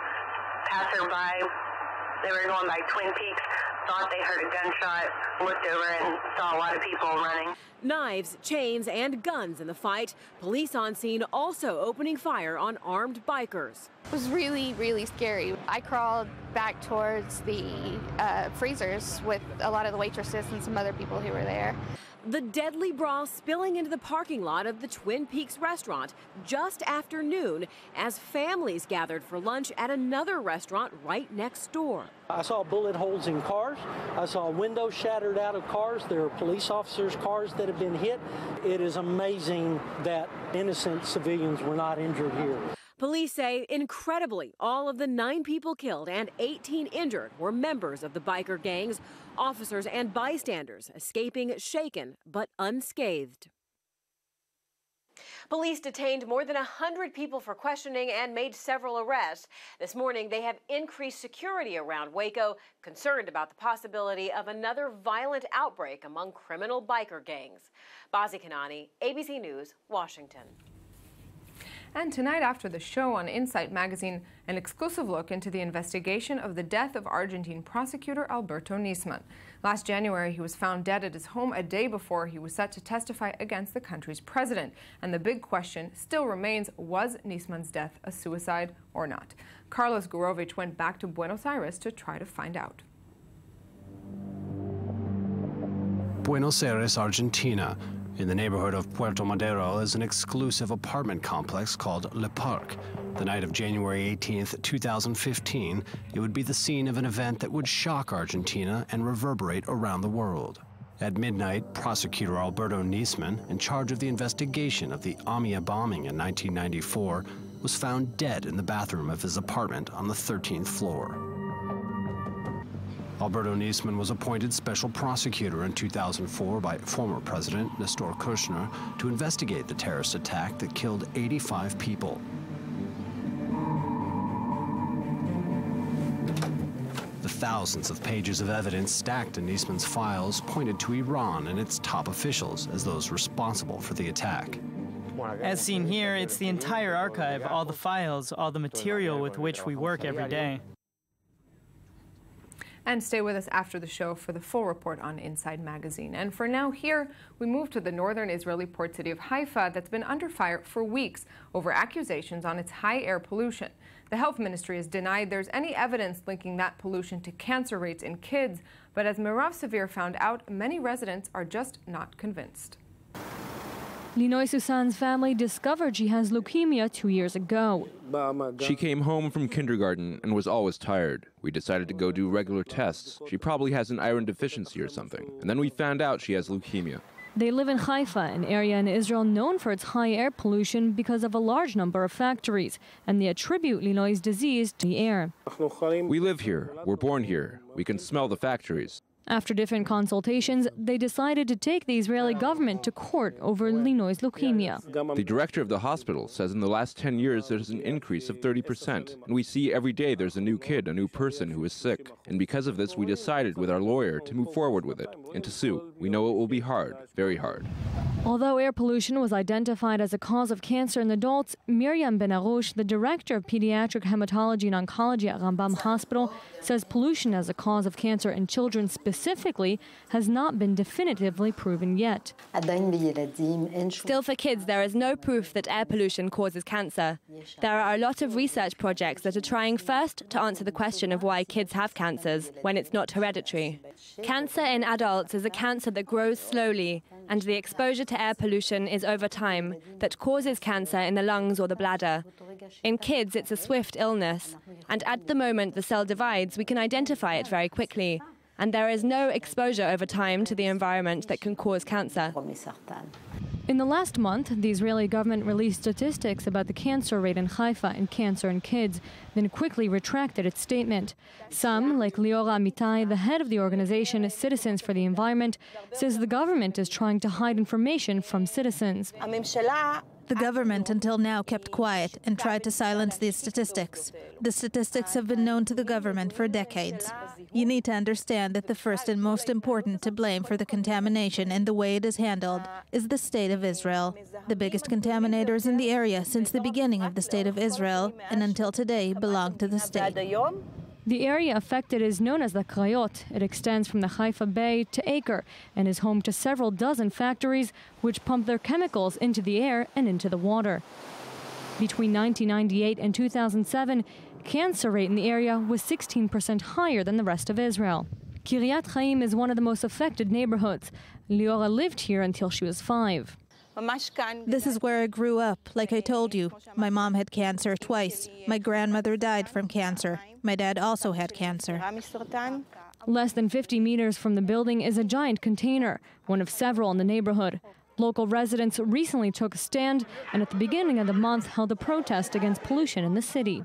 passerby. They were going by Twin Peaks, thought they heard a gunshot, looked over and saw a lot of people running. Knives, chains, and guns in the fight. Police on scene also opening fire on armed bikers. It was really, really scary. I crawled back towards the freezers with a lot of the waitresses and some other people who were there. The deadly brawl spilling into the parking lot of the Twin Peaks restaurant just after noon as families gathered for lunch at another restaurant right next door. I saw bullet holes in cars. I saw windows shattered out of cars. There are police officers' cars that have been hit. It is amazing that innocent civilians were not injured here. Police say, incredibly, all of the 9 people killed and 18 injured were members of the biker gangs, officers and bystanders escaping shaken but unscathed. Police detained more than 100 people for questioning and made several arrests. This morning, they have increased security around Waco, concerned about the possibility of another violent outbreak among criminal biker gangs. Bazi Kanani, ABC News, Washington. And tonight after the show on Insight Magazine, an exclusive look into the investigation of the death of Argentine prosecutor Alberto Nisman. Last January, he was found dead at his home a day before he was set to testify against the country's president. And the big question still remains, was Nisman's death a suicide or not? Carlos Gurovich went back to Buenos Aires to try to find out. Buenos Aires, Argentina. In the neighborhood of Puerto Madero is an exclusive apartment complex called Le Parc. The night of January 18, 2015, it would be the scene of an event that would shock Argentina and reverberate around the world. At midnight, prosecutor Alberto Nisman, in charge of the investigation of the AMIA bombing in 1994, was found dead in the bathroom of his apartment on the 13th floor. Alberto Nisman was appointed special prosecutor in 2004 by former President Nestor Kirchner to investigate the terrorist attack that killed 85 people. thousands of pages of evidence stacked in Eastman's files pointed to Iran and its top officials as those responsible for the attack. As seen here, it's the entire archive, all the files, all the material with which we work every day. And stay with us after the show for the full report on Inside Magazine. And for now, here we move to the northern Israeli port city of Haifa that's been under fire for weeks over accusations on its high air pollution. The health ministry has denied there's any evidence linking that pollution to cancer rates in kids. But as Mirav Severe found out, many residents are just not convinced. Linoy Susan's family discovered she has leukemia 2 years ago. She came home from kindergarten and was always tired. We decided to go do regular tests. She probably has an iron deficiency or something. And then we found out she has leukemia. They live in Haifa, an area in Israel known for its high air pollution because of a large number of factories, and they attribute Linoy's disease to the air. We live here. We're born here. We can smell the factories. After different consultations, they decided to take the Israeli government to court over Linoy's leukemia. The director of the hospital says in the last 10 years there's an increase of 30%. And we see every day there's a new kid, a new person who is sick. And because of this, we decided with our lawyer to move forward with it and to sue. We know it will be hard, very hard. Although air pollution was identified as a cause of cancer in adults, Miriam Ben Arush, the director of pediatric hematology and oncology at Rambam Hospital, says pollution as a cause of cancer in children specifically has not been definitively proven yet. Still, for kids, there is no proof that air pollution causes cancer. There are a lot of research projects that are trying first to answer the question of why kids have cancers when it's not hereditary. Cancer in adults is a cancer that grows slowly, and the exposure to air pollution is over time that causes cancer in the lungs or the bladder. In kids, it's a swift illness, and at the moment the cell divides, we can identify it very quickly, and there is no exposure over time to the environment that can cause cancer. In the last month, the Israeli government released statistics about the cancer rate in Haifa and cancer in kids, then quickly retracted its statement. Some, like Liora Amitai, the head of the organization Citizens for the Environment, says the government is trying to hide information from citizens. The government until now kept quiet and tried to silence these statistics. The statistics have been known to the government for decades. You need to understand that the first and most important to blame for the contamination and the way it is handled is the State of Israel. The biggest contaminators in the area since the beginning of the State of Israel and until today belong to the state. The area affected is known as the Krayot. It extends from the Haifa Bay to Acre and is home to several dozen factories which pump their chemicals into the air and into the water. Between 1998 and 2007, cancer rate in the area was 16% higher than the rest of Israel. Kiryat Chaim is one of the most affected neighborhoods. Liora lived here until she was 5. This is where I grew up, like I told you. My mom had cancer twice. My grandmother died from cancer. My dad also had cancer. Less than 50 meters from the building is a giant container, one of several in the neighborhood. Local residents recently took a stand and at the beginning of the month held a protest against pollution in the city.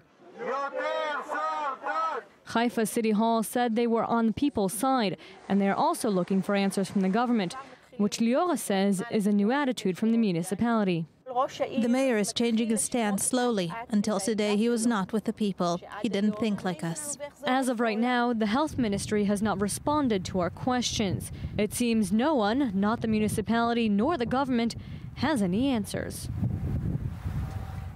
Haifa City Hall said they were on the people's side, and they are also looking for answers from the government, which Liora says is a new attitude from the municipality. The mayor is changing his stance slowly. Until today, he was not with the people. He didn't think like us. As of right now, the health ministry has not responded to our questions. It seems no one, not the municipality nor the government, has any answers.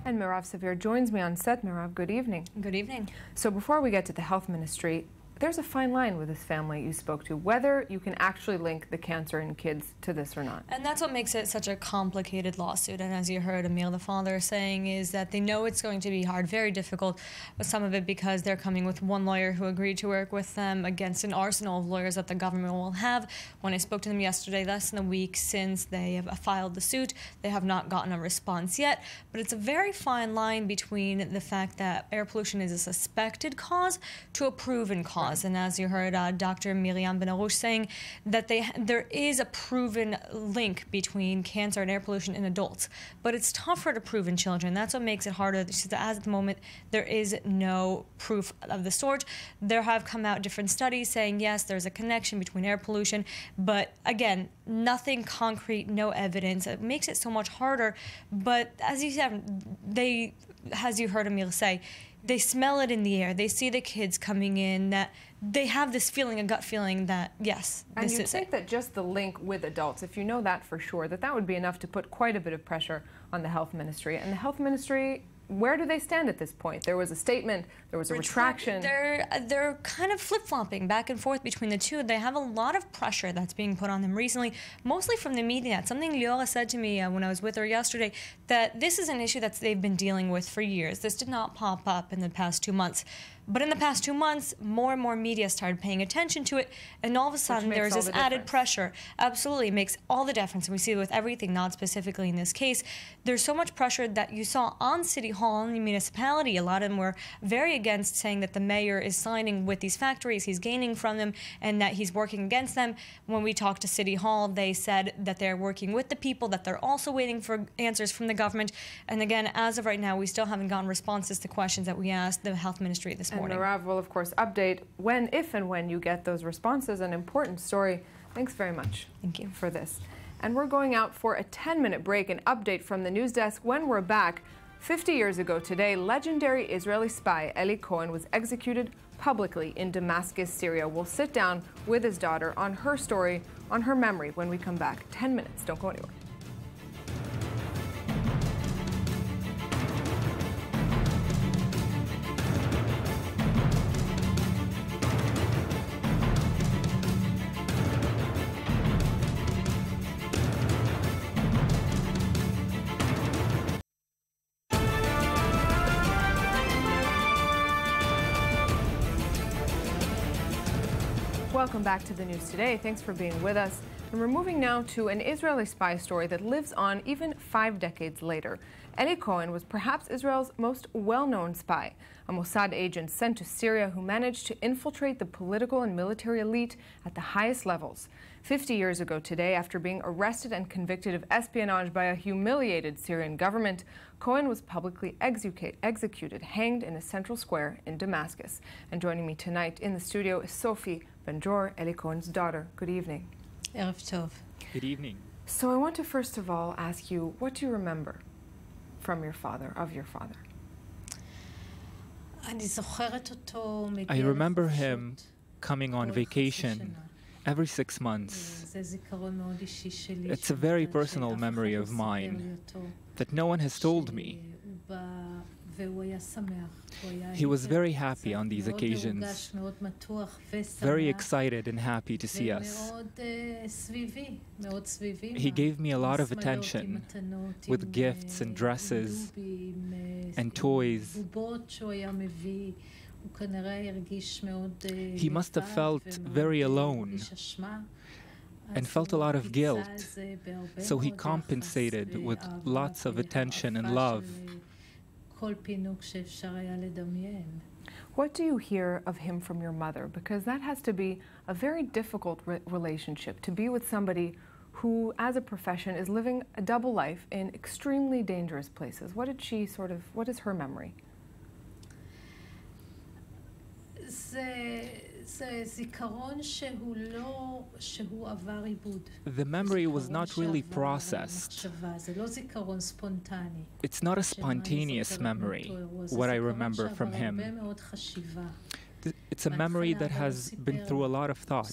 And Mirav Severe joins me on set. Mirav, good evening. Good evening. So before we get to the health ministry, there's a fine line with this family you spoke to, whether you can actually link the cancer in kids to this or not. And that's what makes it such a complicated lawsuit. And as you heard Emil, the father, saying is that they know it's going to be hard, very difficult, but some of it because they're coming with one lawyer who agreed to work with them against an arsenal of lawyers that the government will have. When I spoke to them yesterday, less than a week since they have filed the suit, they have not gotten a response yet. But it's a very fine line between the fact that air pollution is a suspected cause to a proven cause. And as you heard Dr. Miriam Ben Arush saying that there is a proven link between cancer and air pollution in adults, but it's tougher to prove in children. That's what makes it harder. As at the moment, there is no proof of the sort. There have come out different studies saying, yes, there's a connection between air pollution, but again, nothing concrete, no evidence. It makes it so much harder. But as you said, as you heard Emil say, they smell it in the air. They see the kids coming in, that they have this feeling, a gut feeling that, yes, and this is it. And you think that just the link with adults, if you know that for sure, that would be enough to put quite a bit of pressure on the health ministry. And the health ministry, where do they stand at this point? There was a statement, there was a retraction. They're kind of flip-flopping back and forth between the two. They have a lot of pressure that's being put on them recently, mostly from the media. Something Liora said to me when I was with her yesterday, that this is an issue that they've been dealing with for years. This did not pop up in the past 2 months. But in the past 2 months, more and more media started paying attention to it, and all of a sudden there's this added pressure. Absolutely, it makes all the difference, and we see it with everything, not specifically in this case. There's so much pressure that you saw on City Hall and the municipality. A lot of them were very against, saying that the mayor is signing with these factories, he's gaining from them, and that he's working against them. When we talked to City Hall, they said that they're working with the people, that they're also waiting for answers from the government. And again, as of right now, we still haven't gotten responses to questions that we asked the health ministry this morning. And Merav will, of course, update if and when you get those responses. An important story. Thanks very much. Thank you for this. And we're going out for a 10-minute break, an update from the news desk. When we're back, 50 years ago today, legendary Israeli spy Eli Cohen was executed publicly in Damascus, Syria. We'll sit down with his daughter on her story, on her memory when we come back. 10 minutes. Don't go anywhere. Welcome back to the news today. Thanks for being with us. And we're moving now to an Israeli spy story that lives on even 5 decades later. Eli Cohen was perhaps Israel's most well-known spy, a Mossad agent sent to Syria who managed to infiltrate the political and military elite at the highest levels. 50 years ago today, after being arrested and convicted of espionage by a humiliated Syrian government, Cohen was publicly executed, hanged in a central square in Damascus. And joining me tonight in the studio is Sophie Ben-Dror, Eli Cohen's daughter. Good evening. Erev Tov. Good evening. So I want to first of all ask you, what do you remember from your father, of your father? I remember him coming on vacation every 6 months. It's a very personal memory of mine that no one has told me. He was very happy on these occasions, very excited and happy to see us. He gave me a lot of attention with gifts and dresses and toys. He must have felt very alone and felt a lot of guilt, so he compensated with lots of attention and love. What do you hear of him from your mother? Because that has to be a very difficult relationship, to be with somebody who, as a profession, is living a double life in extremely dangerous places. What is her memory? The memory was not really processed. It's not a spontaneous memory, what I remember from him. It's a memory that has been through a lot of thought.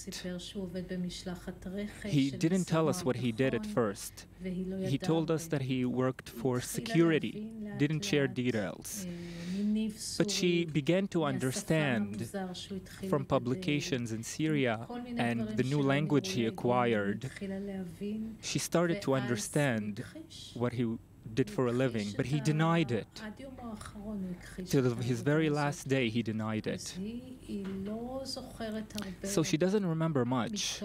He didn't tell us what he did at first. He told us that he worked for security, didn't share details. But she began to understand from publications in Syria and the new language he acquired. She started to understand what he did for a living, but he denied it. Till his very last day, he denied it. So she doesn't remember much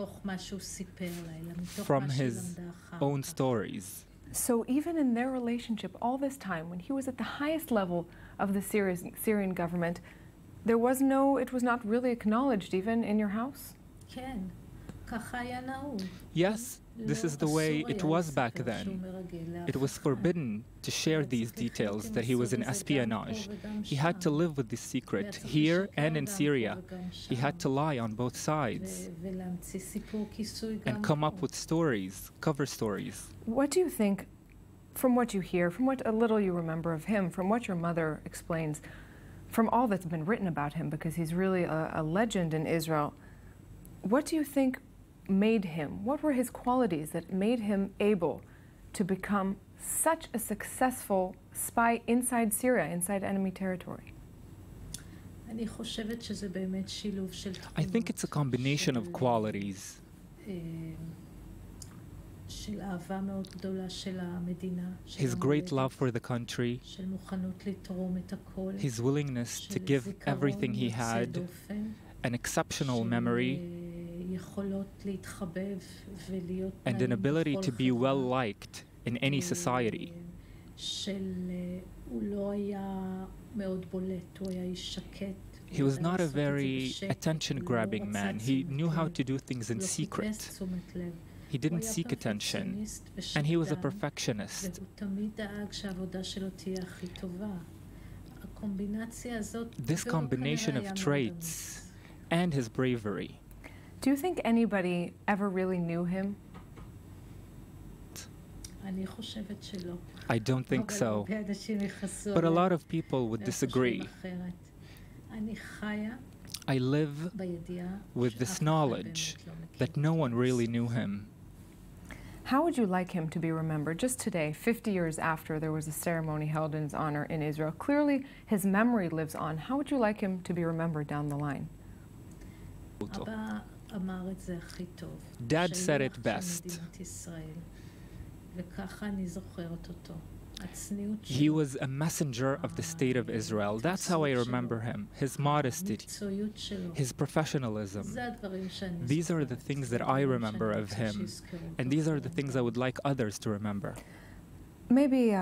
from his own stories. So even in their relationship, all this time, when he was at the highest level of the Syrian government, it was not really acknowledged even in your house? Yes, this is the way it was back then. It was forbidden to share these details that he was in espionage. He had to live with this secret here and in Syria. He had to lie on both sides and come up with stories, cover stories. What do you think, from what you hear, from what a little you remember of him, from what your mother explains, from all that's been written about him, because he's really a legend in Israel, what do you think made him, what were his qualities that made him able to become such a successful spy inside Syria, inside enemy territory? I think it's a combination of qualities. His great love for the country, his willingness to give everything he had, an exceptional memory, and an ability to be well liked in any society. He was not a very attention-grabbing man. He knew how to do things in secret. He didn't seek attention, and he was a perfectionist. This combination of traits and his bravery. Do you think anybody ever really knew him? I don't think so, but a lot of people would disagree. I live with this knowledge that no one really knew him. How would you like him to be remembered? Just today, 50 years after there was a ceremony held in his honor in Israel, clearly his memory lives on. How would you like him to be remembered down the line? Dad said it best. He was a messenger of the state of Israel. That's how I remember him. His modesty, his professionalism. These are the things that I remember of him, and these are the things I would like others to remember. Maybe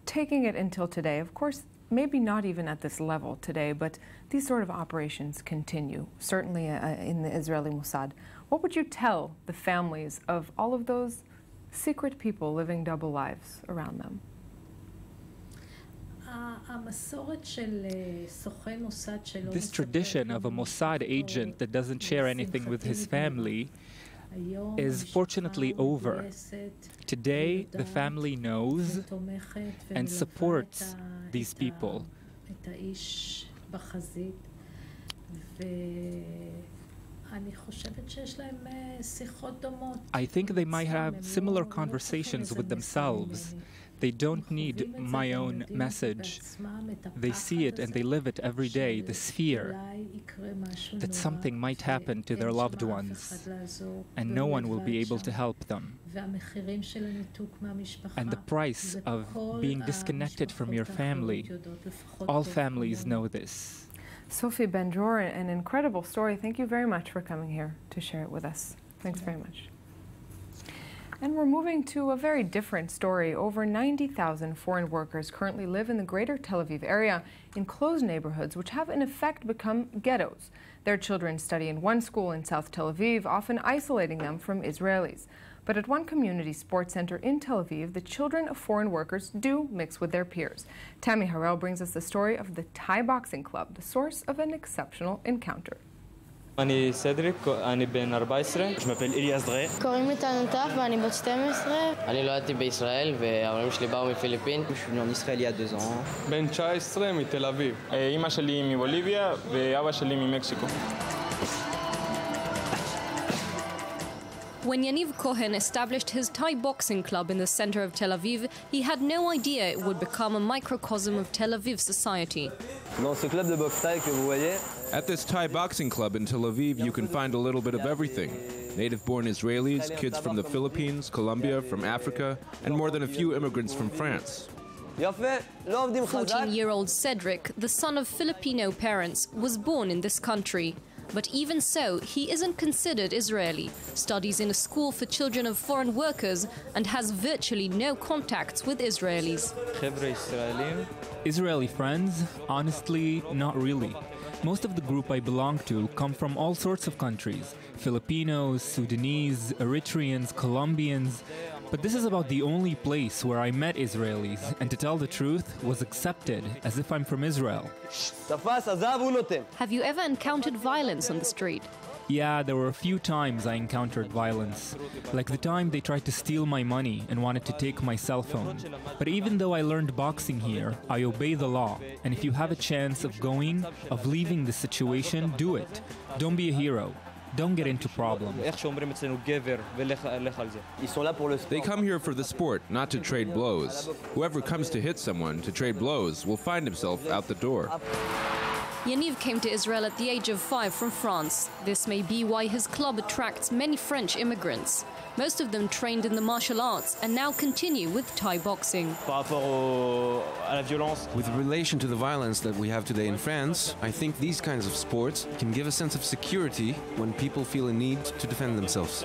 taking it until today, of course, maybe not even at this level today, but these sort of operations continue, certainly in the Israeli Mossad. What would you tell the families of all of those secret people living double lives around them? This tradition of a Mossad agent that doesn't share anything with his family is fortunately over. Today, the family knows and supports these people. I think they might have similar conversations with themselves. They don't need my own message. They see it and they live it every day, this fear that something might happen to their loved ones and no one will be able to help them. And the price of being disconnected from your family, all families know this. Sophie Ben-Dror, an incredible story. Thank you very much for coming here to share it with us. Thanks very much. And we're moving to a very different story. Over 90,000 foreign workers currently live in the greater Tel Aviv area in closed neighborhoods which have in effect become ghettos. Their children study in one school in South Tel Aviv, often isolating them from Israelis. But at one community sports center in Tel Aviv, the children of foreign workers do mix with their peers. Tammy Harel brings us the story of the Thai boxing club, the source of an exceptional encounter. אני סדריק, אני בן 14, שמפל אליאס דרה. קוראים לי טנטף ואני בת 12. אני נולדתי בישראל וההורים שלי באו מפיליפין. Je suis venu en Israël il y a 2 ans. בן 19 מתל אביב. אמא שלי מבוליביה ואבא שלי ממקסיקו. When Yaniv Cohen established his Thai boxing club in the center of Tel Aviv, he had no idea it would become a microcosm of Tel Aviv society. At this Thai boxing club in Tel Aviv, you can find a little bit of everything. Native-born Israelis, kids from the Philippines, Colombia, from Africa, and more than a few immigrants from France. 14-year-old Cedric, the son of Filipino parents, was born in this country. But even so, he isn't considered Israeli, studies in a school for children of foreign workers, and has virtually no contacts with Israelis. Israeli friends? Honestly, not really. Most of the group I belong to come from all sorts of countries. Filipinos, Sudanese, Eritreans, Colombians. But this is about the only place where I met Israelis, and to tell the truth, was accepted as if I'm from Israel. Have you ever encountered violence on the street? Yeah, there were a few times I encountered violence, like the time they tried to steal my money and wanted to take my cell phone. But even though I learned boxing here, I obey the law, and if you have a chance of leaving the situation, do it. Don't be a hero. Don't get into problems. They come here for the sport, not to trade blows. Whoever comes to hit someone to trade blows will find himself out the door. Yaniv came to Israel at the age of 5 from France. This may be why his club attracts many French immigrants. Most of them trained in the martial arts and now continue with Thai boxing. With relation to the violence that we have today in France, I think these kinds of sports can give a sense of security when people feel a need to defend themselves.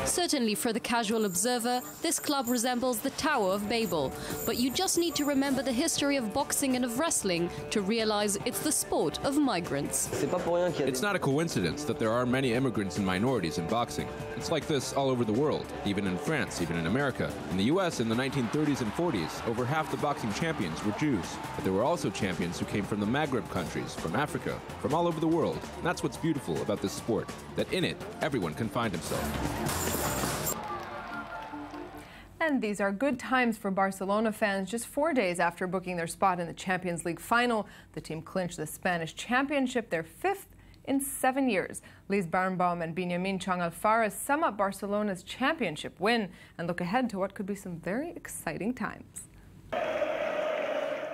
Certainly for the casual observer, this club resembles the Tower of Babel. But you just need to remember the history of boxing and of wrestling to realize it's the sport of migrants. It's not a coincidence that there are many immigrants and minorities in boxing. It's like this all over the world, even in France, even in America. In the US in the 1930s and 40s, over half the boxing champions were Jews. But there were also champions who came from the Maghreb countries, from Africa, from all over the world. And that's what's beautiful about this sport, that in it, everyone can find himself. And these are good times for Barcelona fans. Just 4 days after booking their spot in the Champions League final, the team clinched the Spanish championship, their 5th in 7 years. Lise Barnbaum and Benjamin Chang-Alfarez sum up Barcelona's championship win and look ahead to what could be some very exciting times.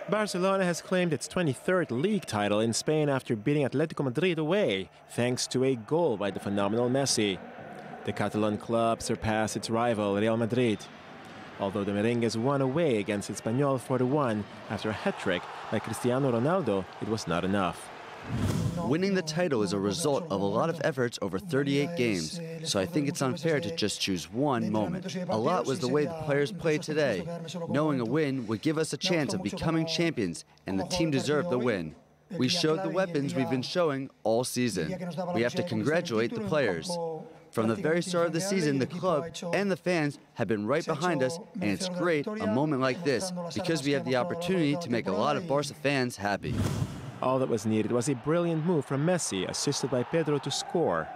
Barcelona has claimed its 23rd league title in Spain after beating Atletico Madrid away, thanks to a goal by the phenomenal Messi. The Catalan club surpassed its rival Real Madrid. Although the Merengues won away against Espanyol 4-1 after a hat-trick by Cristiano Ronaldo, it was not enough. Winning the title is a result of a lot of efforts over 38 games, so I think it's unfair to just choose one moment. A lot was the way the players played today. Knowing a win would give us a chance of becoming champions, and the team deserved the win. We showed the weapons we've been showing all season. We have to congratulate the players. From the very start of the season, the club and the fans have been right behind us, and it's great a moment like this because we have the opportunity to make a lot of Barca fans happy. All that was needed was a brilliant move from Messi, assisted by Pedro, to score.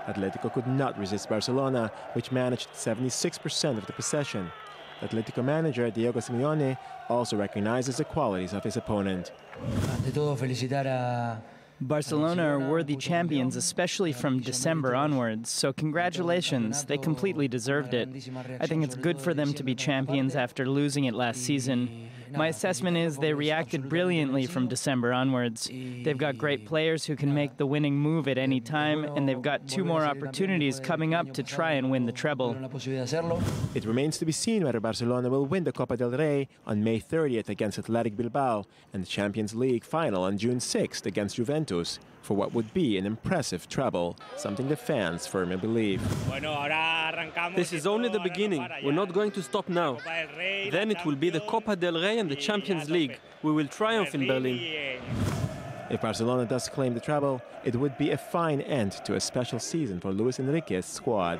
Atletico could not resist Barcelona, which managed 76% of the possession. Atletico manager Diego Simeone also recognizes the qualities of his opponent. Barcelona are worthy champions, especially from December onwards, so congratulations, they completely deserved it. I think it's good for them to be champions after losing it last season. My assessment is they reacted brilliantly from December onwards. They've got great players who can make the winning move at any time, and they've got 2 more opportunities coming up to try and win the treble. It remains to be seen whether Barcelona will win the Copa del Rey on May 30th against Athletic Bilbao and the Champions League final on June 6th against Juventus for what would be an impressive treble, something the fans firmly believe. This is only the beginning. We're not going to stop now. Then it will be the Copa del Rey and the Champions League. We will triumph in Berlin. If Barcelona does claim the treble, it would be a fine end to a special season for Luis Enrique's squad.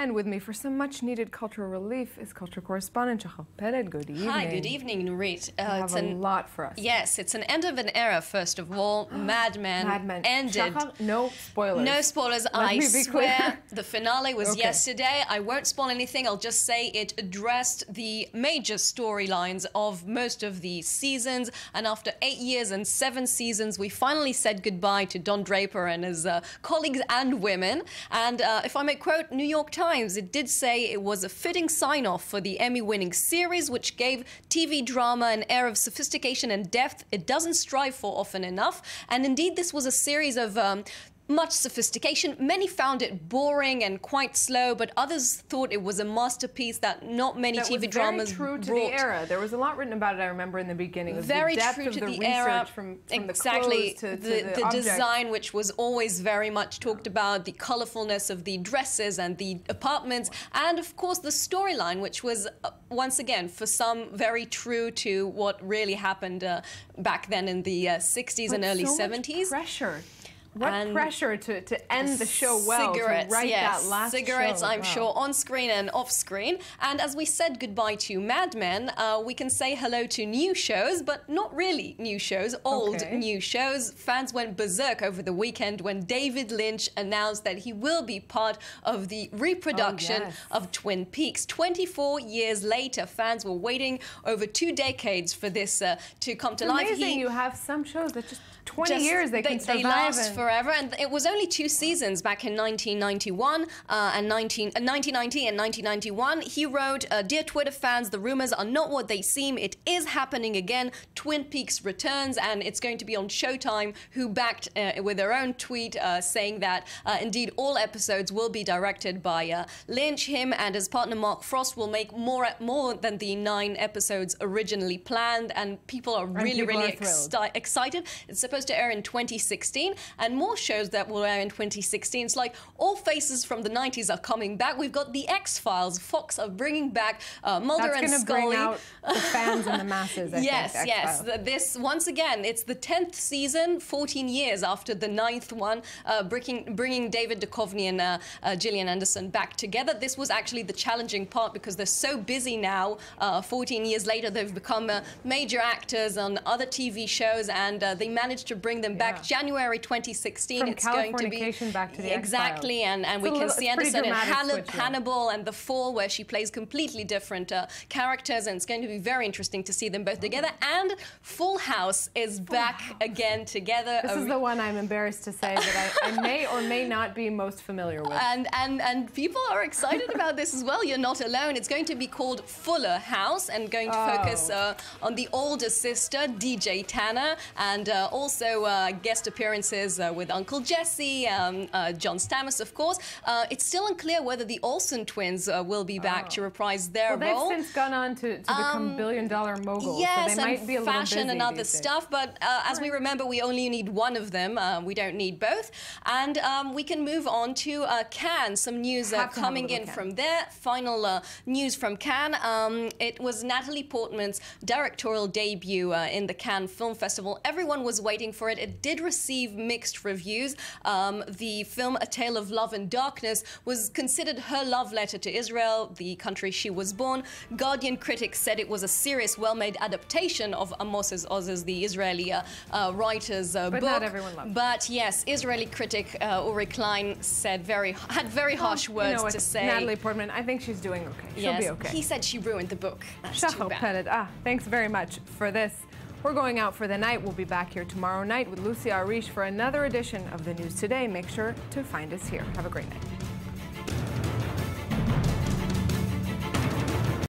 And with me for some much-needed cultural relief is culture correspondent Shachar Peled. Good evening. Hi, good evening, Nurit. You have a lot for us. Yes, it's an end of an era, first of all. Mad Men ended. Shachar, no spoilers. No spoilers, I swear. The finale was yesterday. I won't spoil anything. I'll just say it addressed the major storylines of most of the seasons. And after 8 years and 7 seasons, we finally said goodbye to Don Draper and his colleagues and women. And if I may quote New York Times, it did say it was a fitting sign-off for the Emmy-winning series, which gave TV drama an air of sophistication and depth it doesn't strive for often enough. And indeed, this was a series of much sophistication. Many found it boring and quite slow, but others thought it was a masterpiece that not many TV dramas very true to brought. the era. There was a lot written about it, I remember, in the beginning. Very the depth true of to the era. From Exactly. The clothes to the design, which was always very much talked about, the colorfulness of the dresses and the apartments, and of course the storyline, which was once again, for some, very true to what really happened back then in the 60s and early 70s. Much pressure. What pressure to end the show well, cigarettes, to write yes. that last cigarettes, show. I'm sure, on screen and off screen. And as we said goodbye to Mad Men, we can say hello to new shows, but not really new shows, old new shows. Fans went berserk over the weekend when David Lynch announced that he will be part of the reproduction of Twin Peaks. 24 years later, fans were waiting over 2 decades for this to come to life. Amazing, you have some shows that just 20 years they can survive. They last forever, and it was only 2 seasons back in 1991 and 1990 and 1991. He wrote, "Dear Twitter fans, the rumors are not what they seem. It is happening again. Twin Peaks returns, and it's going to be on Showtime, who backed with their own tweet saying that indeed all episodes will be directed by Lynch. Him and his partner Mark Frost will make more than the 9 episodes originally planned, and people are really excited. It's supposed to air in 2016, and more shows that will air in 2016. It's like all faces from the 90s are coming back. We've got the X-Files. Fox are bringing back Mulder and Scully. That's going to bring out the fans and the masses, I think, yes. This, once again, it's the 10th season, 14 years after the 9th one, bringing David Duchovny and Gillian Anderson back together. This was actually the challenging part because they're so busy now. 14 years later, they've become major actors on other TV shows, and they managed to bring them back January 2016. From it's going to be back to the exactly, and we can see Anderson in Hannibal and The Fall, where she plays completely different characters, and it's going to be very interesting to see them both together. And Full House is back again together. This is the one I'm embarrassed to say that I may or may not be most familiar with. And people are excited about this as well. You're not alone. It's going to be called Fuller House, and going to focus on the older sister, DJ Tanner, and also guest appearances with Uncle Jesse, John Stamos, of course. It's still unclear whether the Olsen twins will be back to reprise their role. They've since gone on to become billion-dollar moguls, yes, so they might be a little fashion busy and other stuff, but as we remember, we only need one of them. We don't need both. And we can move on to Cannes. Some news coming in from there. Final news from Cannes. It was Natalie Portman's directorial debut in the Cannes Film Festival. Everyone was waiting for it. It did receive mixed reviews. The film A Tale of Love and Darkness was considered her love letter to Israel, the country she was born. Guardian critics said it was a serious, well-made adaptation of Amos Oz's, the Israeli writer's book. But not everyone loved it. But yes, Israeli critic Uri Klein had very harsh words to say. Natalie Portman, I think she's doing okay. She'll be okay. He said she ruined the book. That's too bad. Thanks very much for this. We're going out for the night. We'll be back here tomorrow night with Lucia Arish for another edition of the News Today. Make sure to find us here. Have a great night.